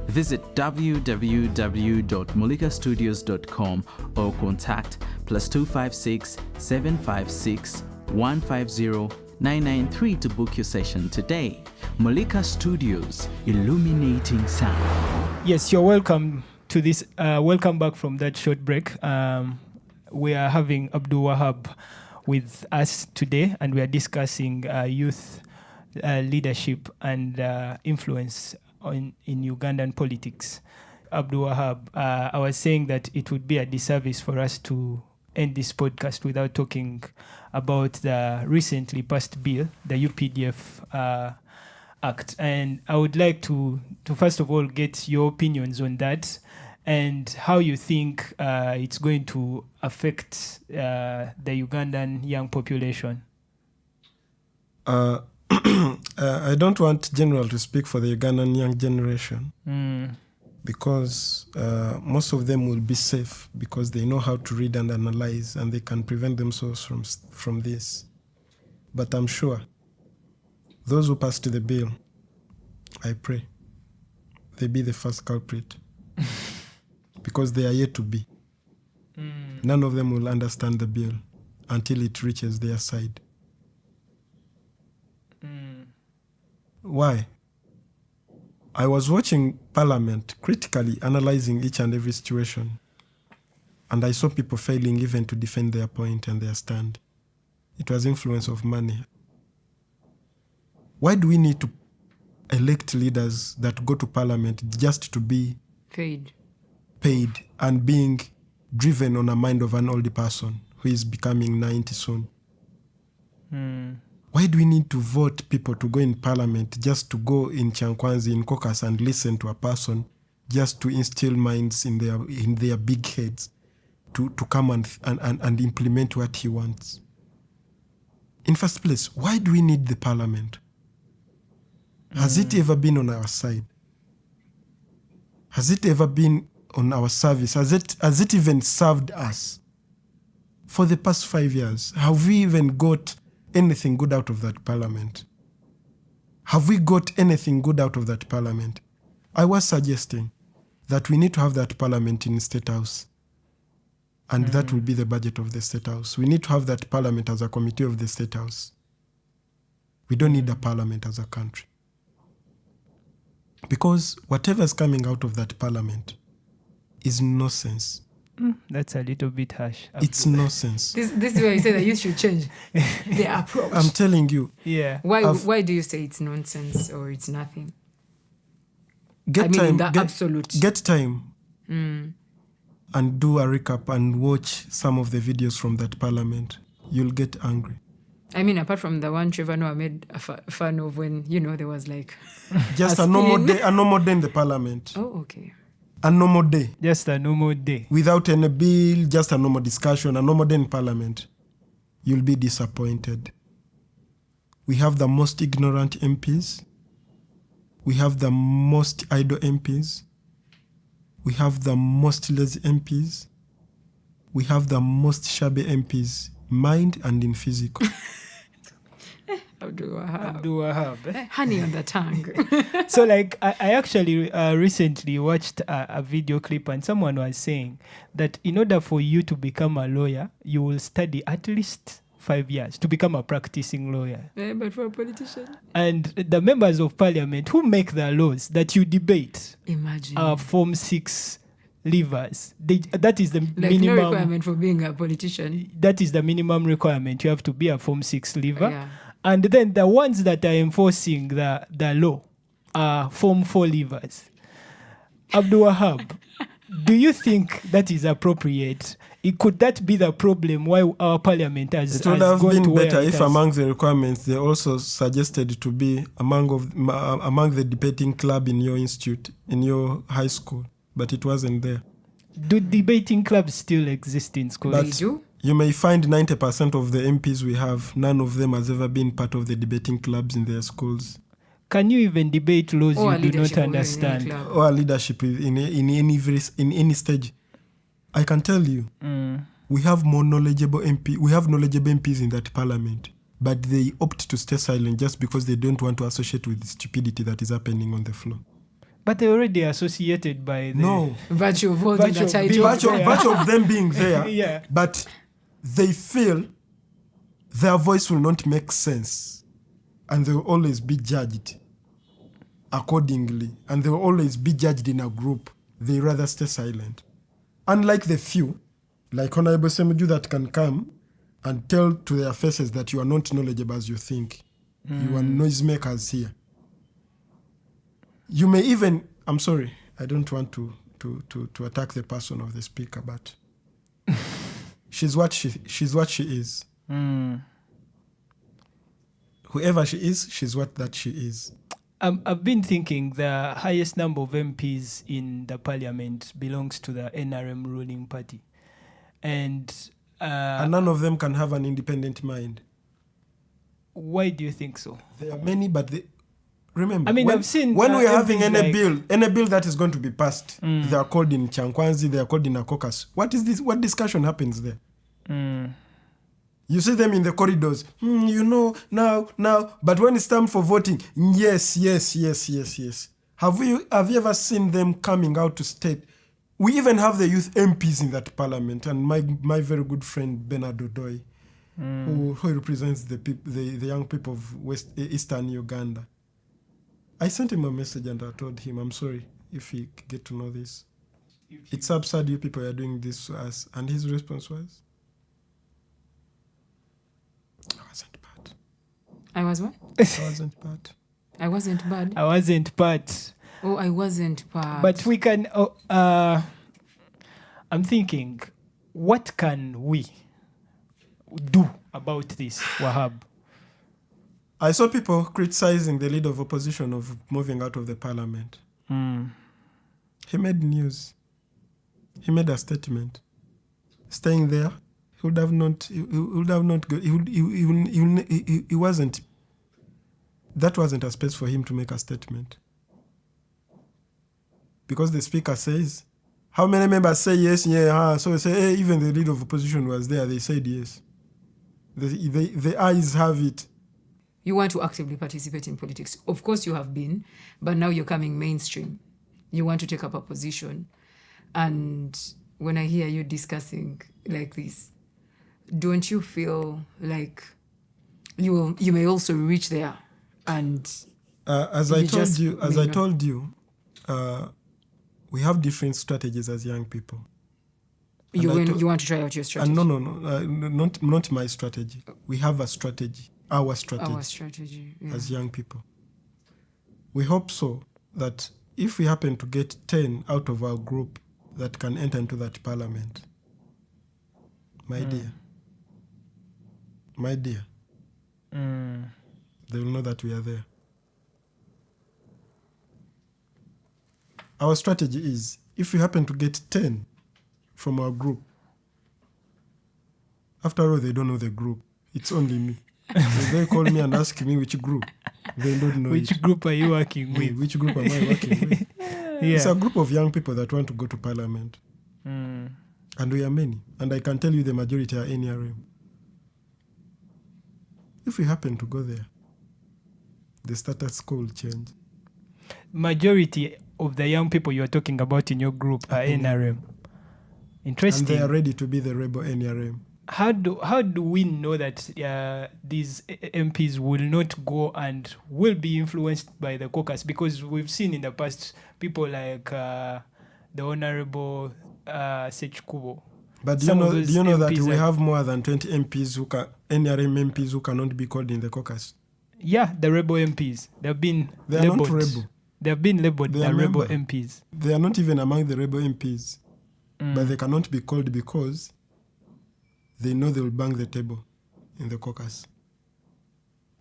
Visit www.malikastudios.com or contact +256 756 150 993 to book your session today. Malika Studios, illuminating sound. Yes, you're welcome to this. Welcome back from that short break. We are having Abdul Wahab with us today, and we are discussing youth leadership and influence in Ugandan politics. Abdul Wahab, I was saying that it would be a disservice for us to end this podcast without talking about the recently passed bill, the UPDF Act. And I would like to first of all get your opinions on that and how you think it's going to affect the Ugandan young population. I don't want General to speak for the Ugandan young generation because most of them will be safe because they know how to read and analyze and they can prevent themselves from this. But I'm sure those who passed the bill, I pray, they be the first culprit because they are yet to be. None of them will understand the bill until it reaches their side. Why? I was watching Parliament critically analyzing each and every situation, and I saw people failing even to defend their point and their stand. It was influence of money. Why do we need to elect leaders that go to Parliament just to be paid and being driven on the mind of an old person who is becoming 90 soon? Why do we need to vote people to go in Parliament just to go in Chankwanzi, in caucus, and listen to a person just to instill minds in their big heads to come and implement what he wants? In first place, why do we need the Parliament? Has it ever been on our side? Has it ever been on our service? Has it even served us? For the past 5 years, have we even got anything good out of that Parliament? Have we got anything good out of that Parliament? I was suggesting that we need to have that Parliament in State House. And that will be the budget of the State House. We need to have that Parliament as a committee of the State House. We don't need a Parliament as a country. Because whatever is coming out of that Parliament is nonsense. That's a little bit harsh. It's nonsense. This is where you say that you should change the approach. I'm telling you. Yeah. Why do you say it's nonsense or it's nothing? Get absolute. Get time and do a recap and watch some of the videos from that Parliament. You'll get angry. I mean, apart from the one Trevor Noah made a fun of when, there was like... Just a normal day in the Parliament. Oh, okay. A normal day. Just a normal day. Without any bill, just a normal discussion, a normal day in Parliament. You'll be disappointed. We have the most ignorant MPs. We have the most idle MPs. We have the most lazy MPs. We have the most shabby MPs, mind and in physical. Abdul Wahab. Abdul Wahab. Honey on the tongue. So like I actually recently watched a video clip and someone was saying that in order for you to become a lawyer, you will study at least 5 years to become a practicing lawyer. But for a politician, And the members of parliament who make the laws that you debate imagine. are Form 6 leavers. That is the Like minimum. no requirement for being a politician. That is the minimum requirement. You have to be a Form 6 leaver. Yeah. And then the ones that are enforcing the law are Form 4 leavers. Abdul Wahab, do you think that is appropriate? Could that be the problem why our parliament has It would have gone to been where better it if has? among the requirements they also suggested to be among the debating club in your institute, in your high school, but it wasn't there. Do debating clubs still exist in schools? They do. You may find 90% of the MPs we have, none of them has ever been part of the debating clubs in their schools. Can you even debate laws Or you do not leadership of any understand? club. Or leadership in any stage. I can tell you, we have more knowledgeable MPs in that parliament, but they opt to stay silent just because they don't want to associate with the stupidity that is happening on the floor. But they're already associated by the... No. Virtue of holding Virtue the of title. being- Virtue of them being there, Yeah. but they feel their voice will not make sense and they will always be judged accordingly and they will always be judged in a group. They rather stay silent. Unlike the few, like Honorable Semuju, that can come and tell to their faces that you are not knowledgeable as you think. You are noisemakers here. You may even, I'm sorry, I don't want to attack the person of the speaker, but she's what she is. Whoever she is, she's what that she is. I've been thinking the highest number of MPs in the parliament belongs to the NRM ruling party. And None of them can have an independent mind. why do you think so? There are many, but remember, I mean, when, I've seen when we are having MPs any bill that is going to be passed, they are called in Chankwanzi, they are called in a caucus. What is this? What discussion happens there? You see them in the corridors, now. But when it's time for voting, yes. Have you ever seen them coming out to state? We even have the youth MPs in that parliament, and my very good friend Bernard Odoi, who represents the young people of Eastern Uganda. I sent him a message and I told him, I'm sorry if he get to know this. It's absurd you people are doing this to us. And his response was, I wasn't bad. I was what? I wasn't bad. I wasn't bad. I wasn't part. Oh, I wasn't bad. But we can... I'm thinking, what can we do about this, Wahab? I saw people criticizing the leader of opposition of moving out of the parliament. He made news. He made a statement. Staying there, he would have not. He wasn't. That wasn't a space for him to make a statement. Because the speaker says, how many members say yes? Yeah. So they say, hey, even the leader of opposition was there. They said yes. The eyes have it. You want to actively participate in politics. Of course you have been, but now you're coming mainstream. You want to take up a position. And when I hear you discussing like this, don't you feel like you may also reach there? And as I told you, we have different strategies as young people. you want to try out your strategy? No, not my strategy. We have a strategy, our strategy yeah. as young people. We hope so that if we happen to get 10 out of our group that can enter into that parliament, my dear, they will know that we are there. Our strategy is, if we happen to get 10 from our group, after all, they don't know the group. It's only me. If they call me and ask me which group, they don't know Which it. group are you working with? Which group am I working with? It's a group of young people that want to go to parliament. Mm. And we are many. And I can tell you the majority are NRM. If we happen to go there, the status quo will change. Majority of the young people you're talking about in your group are NRM. Interesting. And they are ready to be the rebel NRM. How do we know that these MPs will not go and will be influenced by the caucus? Because we've seen in the past people like the Honorable Sech Kubo. But do you know that we have more than 20 MPs NRM MPs who cannot be called in the caucus? Yeah, the rebel MPs. They are not rebel. They have been labeled the rebel MPs. They are not even among the rebel MPs. But they cannot be called because they know they will bang the table in the caucus.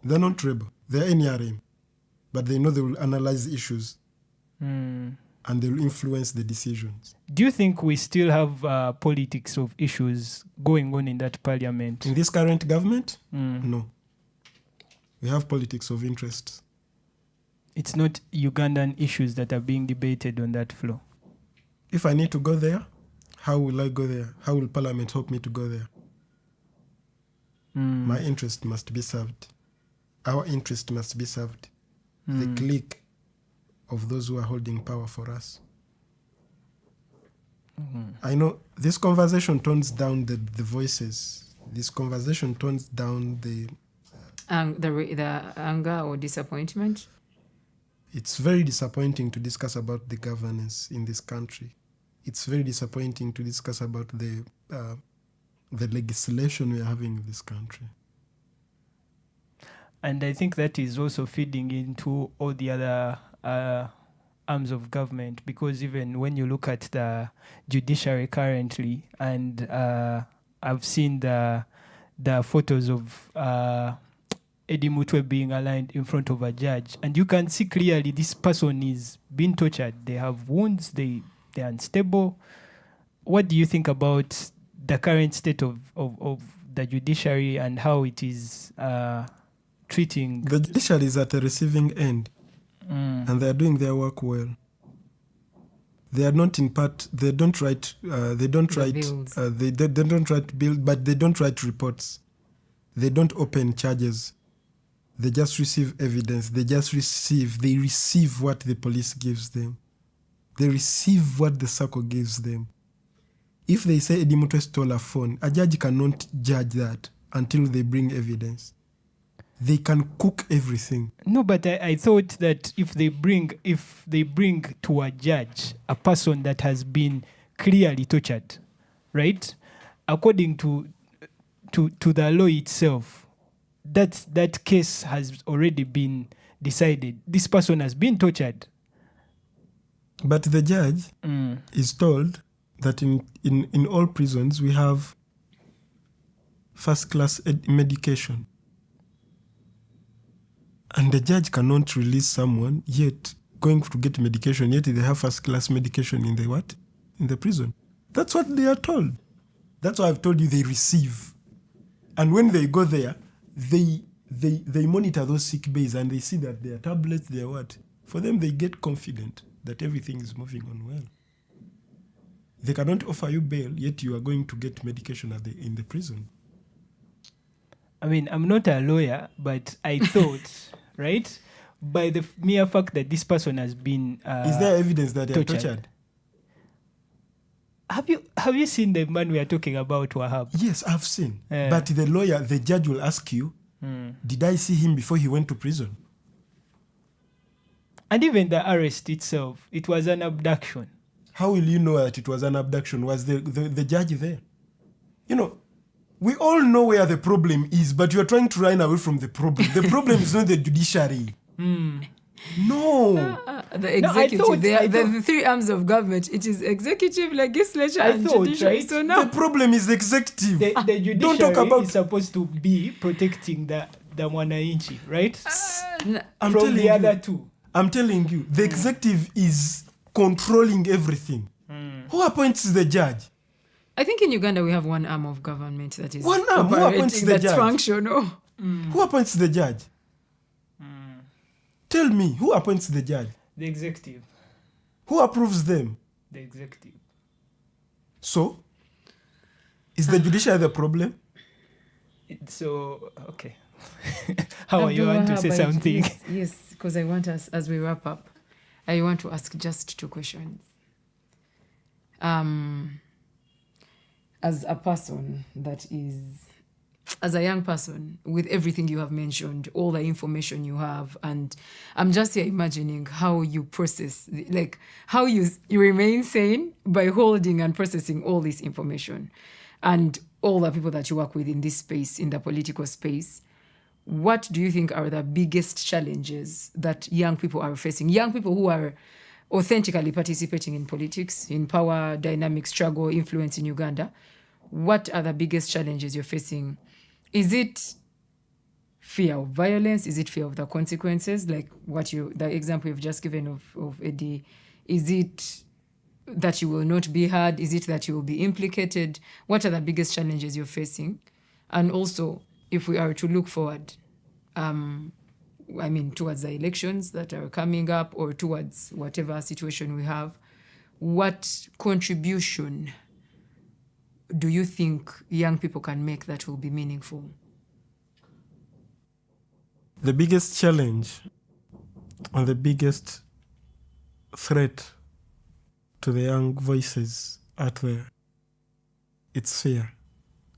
They're not rebel. They're NRM. But they know they will analyze issues. And they will influence the decisions. Do you think we still have politics of issues going on in that parliament? In this current government? No. We have politics of interests. It's not Ugandan issues that are being debated on that floor. If I need to go there, how will I go there? How will Parliament help me to go there? My interest must be served. Our interest must be served. The clique of those who are holding power for us. I know this conversation tones down the voices. This conversation tones down the anger or disappointment. It's very disappointing to discuss about the governance in this country. It's very disappointing to discuss about the legislation we are having in this country. And I think that is also feeding into all the other arms of government, because even when you look at the judiciary currently, and I've seen the photos of Eddie Mutwe being aligned in front of a judge, and you can see clearly this person is being tortured. They have wounds, they're unstable. What do you think about the current state of the judiciary and how it is treating? The judiciary is at the receiving end, and they are doing their work well. They are not in part. They don't write. They don't write. They don't write bills, but they don't write reports. They don't open charges. They just receive evidence. They receive what the police gives them. They receive what the circle gives them. If they say Eddie Mutwe stole a phone, a judge cannot judge that until they bring evidence. They can cook everything. No, but I thought that if they bring to a judge a person that has been clearly tortured, right? According to the law itself, that case has already been decided. This person has been tortured. But the judge is told that in all prisons we have first-class medication. And the judge cannot release someone yet going to get medication, yet they have first-class medication in the what? In the prison. That's what they are told. That's why I've told you they receive. And when they go there, they monitor those sick bays and they see that their tablets, their what? For them, they get confident that everything is moving on well. They cannot offer you bail, yet you are going to get medication in the prison. I mean, I'm not a lawyer, but I thought, right, by the mere fact that this person has been is there evidence that they are tortured? Have you seen the man we are talking about, Wahab? Yes, I've seen. But the judge will ask you, did I see him before he went to prison? And even the arrest itself, it was an abduction. How will you know that it was an abduction? Was the judge there? You know, we all know where the problem is, but you are trying to run away from the problem. The problem is not the judiciary. No. The executive. The three arms of government. It is executive, legislature, and judiciary. Right? So now the problem is executive. The judiciary don't talk about is supposed to be protecting the Mwananchi, right? From the other two. I'm telling you, the executive is controlling everything. Who appoints the judge? I think in Uganda we have one arm of government that is one arm. Who appoints the judge? Functional. Who appoints the judge? Tell me, who appoints the judge? The executive. Who approves them? The executive. So, is the judiciary the problem? So, okay. How are you want to say something? Yes, because I want us, as we wrap up, I want to ask just 2 questions. As a person that is, as a young person, with everything you have mentioned, all the information you have, and I'm just here imagining how you process, like how you remain sane by holding and processing all this information, and all the people that you work with in this space, in the political space. What do you think are the biggest challenges that young people are facing? Young people who are authentically participating in politics, in power dynamic struggle, influence in Uganda. What are the biggest challenges you're facing? Is it fear of violence? Is it fear of the consequences? Like the example you've just given of Eddie. Is it that you will not be heard? Is it that you will be implicated? What are the biggest challenges you're facing? And also, if we are to look forward, towards the elections that are coming up or towards whatever situation we have, what contribution do you think young people can make that will be meaningful? The biggest challenge and the biggest threat to the young voices out there, it's fear.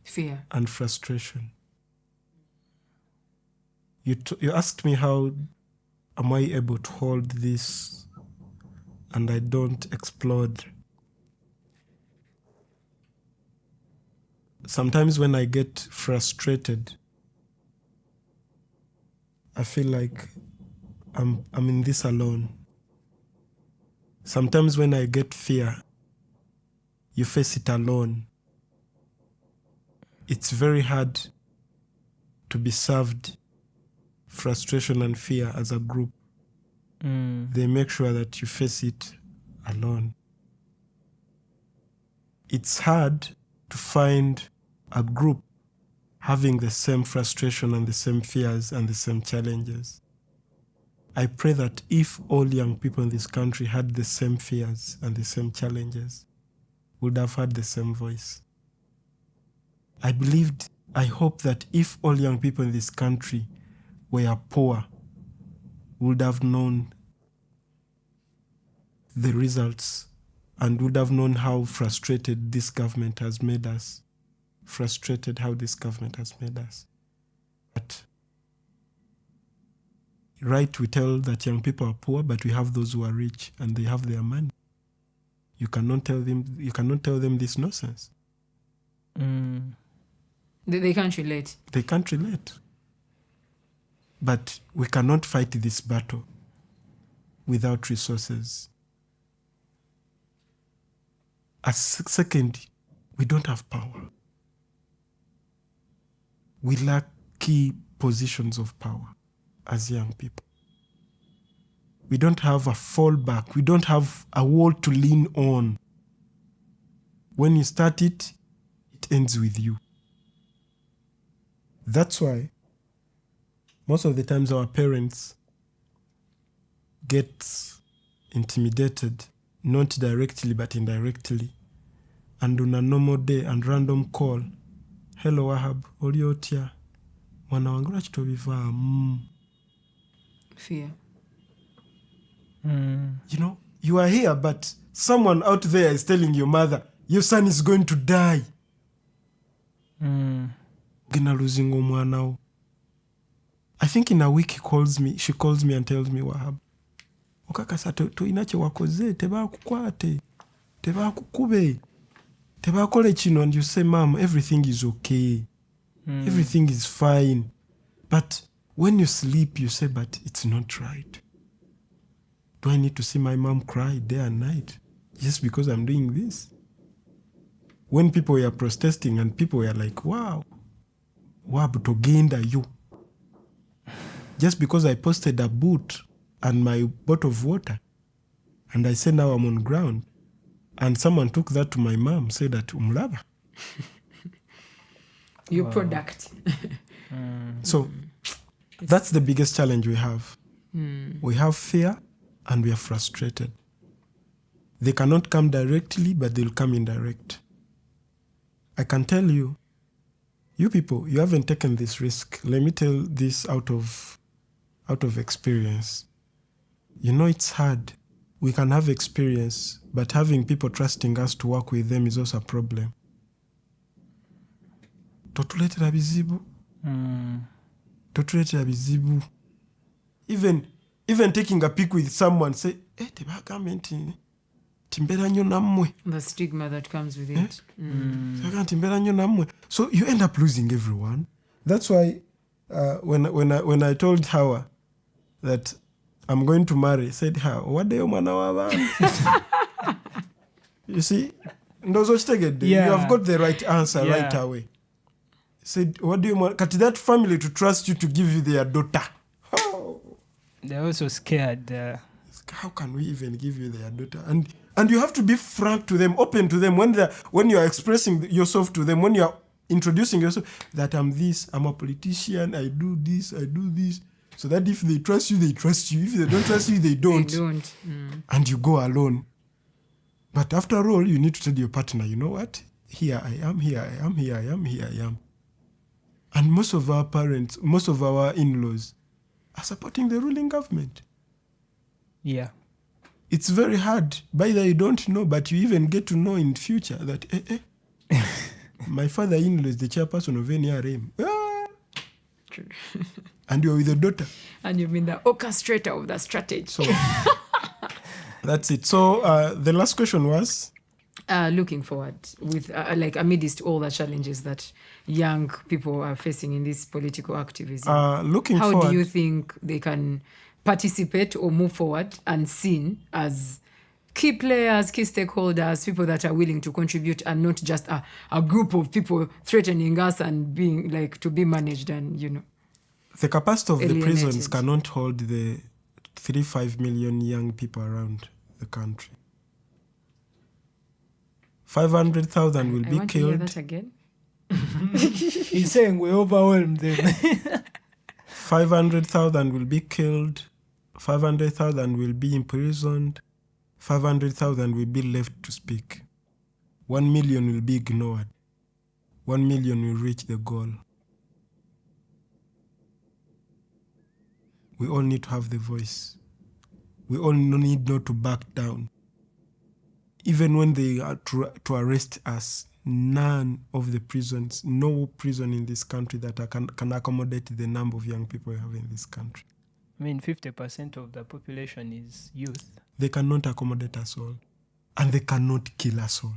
Fear. And frustration. You asked me how am I able to hold this and I don't explode. Sometimes when I get frustrated, I feel like I'm in this alone. Sometimes when I get fear, you face it alone. It's very hard to be served frustration and fear as a group. They make sure that you face it alone. It's hard to find a group having the same frustration and the same fears and the same challenges. I pray that if all young people in this country had the same fears and the same challenges, would have had the same voice. I hope that if all young people in this country were poor, would have known the results and would have known how frustrated this government has made us. But right, we tell that young people are poor, but we have those who are rich and they have their money. You cannot tell them this nonsense. They can't relate. They can't relate. But we cannot fight this battle without resources. Second, we don't have power. We lack key positions of power as young people. We don't have a fallback. We don't have a wall to lean on. When you start it, it ends with you. That's why most of the times our parents get intimidated, not directly but indirectly, and on a normal day and random call, hello Wahab, oli otya? Mwana wangu lwaki tobiva? Fear. You know, you are here, but someone out there is telling your mother, your son is going to die. Gina losing omwana. I think in a week she calls me and tells me, Wahab, okakasa toinache wakoze, tebakukwate, tebakukube, tebakole chino, and you say, Mom, everything is okay. Everything is fine. But when you sleep, you say, but it's not right. Do I need to see my mom cry day and night just because I'm doing this? When people were protesting and people were like, wow, togenda you. Just because I posted a boot and my bottle of water and I said now I'm on ground, and someone took that to my mom, said that umlaba. Your product. So that's the biggest challenge we have. We have fear and we are frustrated. They cannot come directly, but they'll come indirect. I can tell you, you people, you haven't taken this risk. Let me tell this out of experience. You know, it's hard. We can have experience, but having people trusting us to work with them is also a problem. Totuletera bizibu. Totuletera bizibu. Even taking a pic with someone, say, tebagamba nti timbera nnyo nammwe. The stigma that comes with it. Timbera nnyo nammwe. So you end up losing everyone. That's why when I told Hawa that I'm going to marry, said her, what do you mwana w'abantu? You see, ndozo chitegedde. You have got the right answer right away. Said, what do you want? Kati that family to trust you to give you their daughter. Oh. They're also scared. How can we even give you their daughter? And you have to be frank to them, open to them when you are expressing yourself to them, when you are introducing yourself, that I'm this, I'm a politician, I do this, so that if they trust you, they trust you. If they don't trust you, they don't. They don't. And you go alone. But after all, you need to tell your partner, you know what? Here I am, here I am, here I am, here I am. And most of our parents, most of our in-laws are supporting the ruling government. Yeah. It's very hard. By the way, you don't know, but you even get to know in future that, my father-in-law is the chairperson of NRM. True. And you're with the daughter. And you've been the orchestrator of the strategy. So that's it. So the last question was? Looking forward with amidst all the challenges that young people are facing in this political activism. How do you think they can participate or move forward and seen as key players, key stakeholders, people that are willing to contribute and not just a group of people threatening us and being to be managed and, The capacity of alienated. The prisons cannot hold the 3-5 million young people around the country. 500,000 will be want killed. To hear that again. He's saying we overwhelmed them. 500,000 will be killed. 500,000 will be imprisoned. 500,000 will be left to speak. 1 million will be ignored. 1 million will reach the goal. We all need to have the voice. We all need not to back down. Even when they are to arrest us, none of the prisons, no prison in this country that can accommodate the number of young people we have in this country. 50% of the population is youth. They cannot accommodate us all. And they cannot kill us all.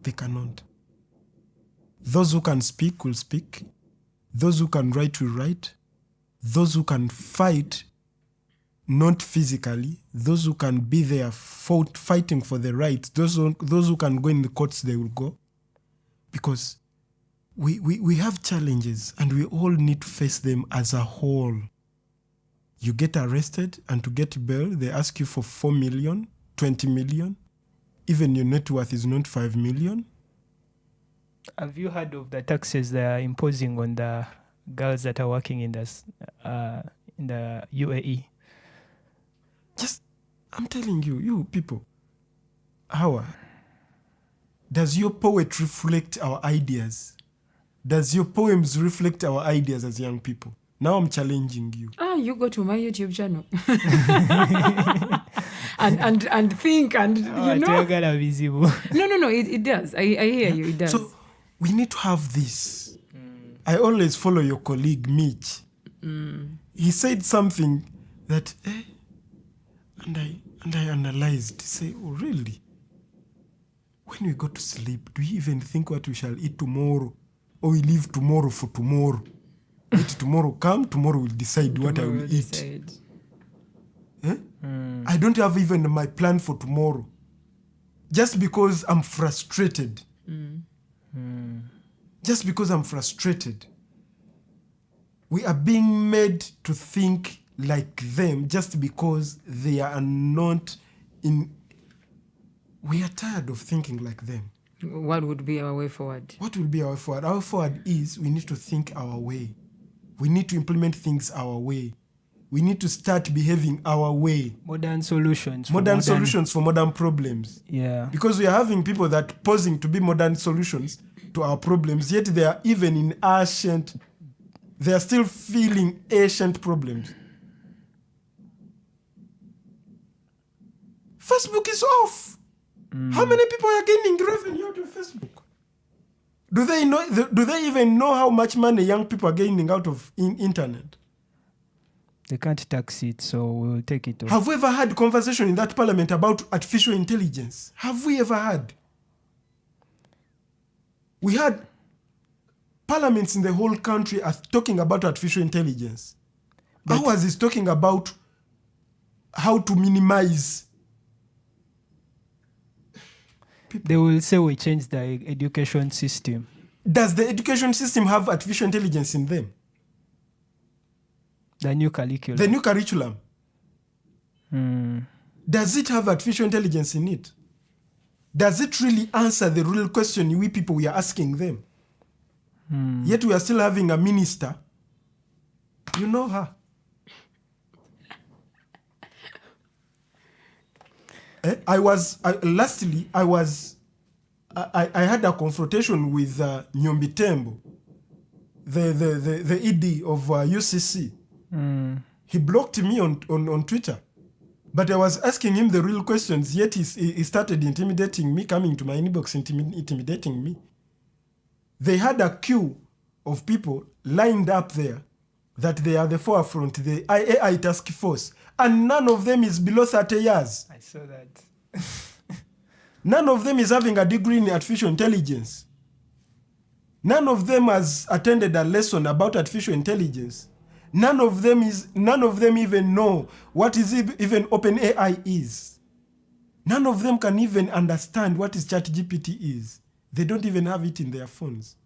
They cannot. Those who can speak will speak. Those who can write will write. Those who can fight, not physically, those who can be there fighting for the rights, those who can go in the courts, they will go. Because we have challenges and we all need to face them as a whole. You get arrested and to get bail, they ask you for 4 million, 20 million. Even your net worth is not 5 million. Have you heard of the taxes they are imposing on the girls that are working in the UAE? I'm telling you, you people, does your poetry reflect our ideas? Does your poems reflect our ideas as young people? Now I'm challenging you. You go to my YouTube channel and think and No, it does. I hear you. It does. So we need to have this. I always follow your colleague Mitch. He said something that, and I analyzed. Say, oh really? When we go to sleep, do we even think what we shall eat tomorrow, or we leave tomorrow for tomorrow? Let tomorrow come, tomorrow we'll decide what I will eat. I don't have even my plan for tomorrow. Just because I'm frustrated. Just because I'm frustrated. We are being made to think like them just because they are not in... We are tired of thinking like them. What would be our way forward? What will be our way forward? Our forward is we need to think our way. We need to implement things our way. we need to start behaving our way. Modern solutions. Solutions for modern problems. Yeah. Because we are having people that posing to be modern solutions to our problems, yet they are even in ancient, they are still feeling ancient problems. Facebook is off. How many people are gaining revenue out of Facebook? Do they even know how much money young people are gaining out of internet? They can't tax it, so we'll take it off. Have we ever had conversation in that parliament about artificial intelligence? Have we ever had? We had parliaments in the whole country are talking about artificial intelligence. Ours is talking about how to minimize. They will say we changed the education system. Does the education system have artificial intelligence in them? The new curriculum. The new curriculum. Does it have artificial intelligence in it? Does it really answer the real question we are asking them? Yet we are still having a minister. You know her. I had a confrontation with Nyombi Tembo, the ED of UCC. He blocked me on Twitter. But I was asking him the real questions, yet he started intimidating me, coming to my inbox, intimidating me. They had a queue of people lined up there that they are the forefront, the AI task force, and none of them is below 30 years. I saw that. None of them is having a degree in artificial intelligence. None of them has attended a lesson about artificial intelligence. None of them even know what is even OpenAI is. None of them can even understand what is ChatGPT is. They don't even have it in their phones.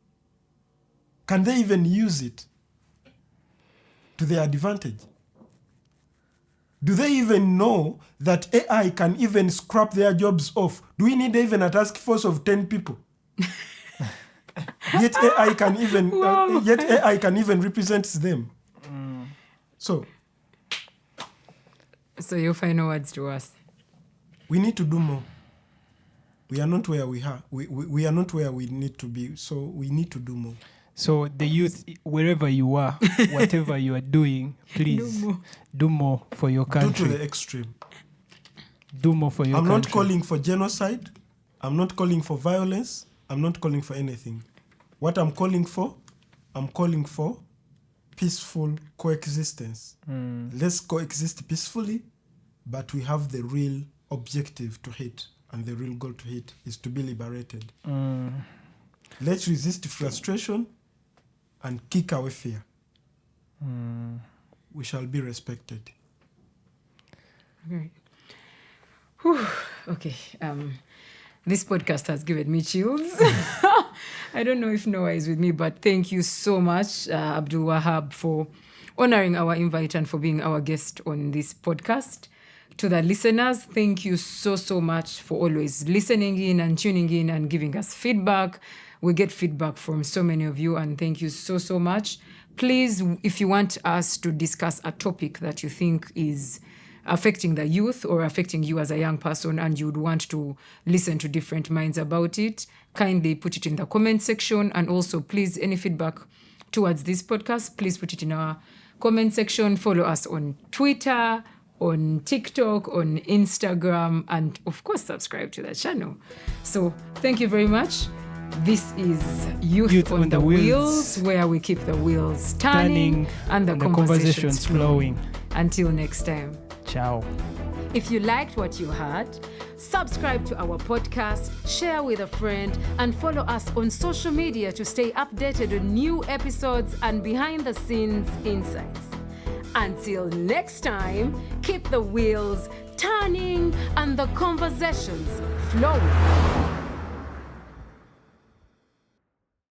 Can they even use it to their advantage? Do they even know that AI can even scrap their jobs off? Do we need even a task force of 10 people? Yet AI can even represent them. So your final words to us. We need to do more. We are not where we are. We are not where we need to be. So we need to do more. So the youth, wherever you are, whatever you are doing, please do more for your country. Do to the extreme. Do more for your country. I'm not calling for genocide. I'm not calling for violence. I'm not calling for anything. What I'm calling for peaceful coexistence. Let's coexist peacefully, but we have the real objective to hit, and the real goal to hit is to be liberated. Let's resist frustration and kick away fear. We shall be respected. Okay. Whew. Okay. This podcast has given me chills. I don't know if Noah is with me, but thank you so much, Abdul Wahab, for honoring our invite and for being our guest on this podcast. To the listeners, thank you so much for always listening in and tuning in and giving us feedback. We get feedback from so many of you, and thank you so much. Please, if you want us to discuss a topic that you think is affecting the youth or affecting you as a young person and you would want to listen to different minds about it, kindly put it in the comment section. And also, please, any feedback towards this podcast, please put it in our comment section. Follow us on Twitter, on TikTok, on Instagram, and of course, subscribe to the channel. So thank you very much. This is Youth on the Wheels, where we keep the wheels turning and the conversations flowing. Until next time. Ciao. If you liked what you heard, subscribe to our podcast, share with a friend, and follow us on social media to stay updated on new episodes and behind-the-scenes insights. Until next time, keep the wheels turning and the conversations flowing.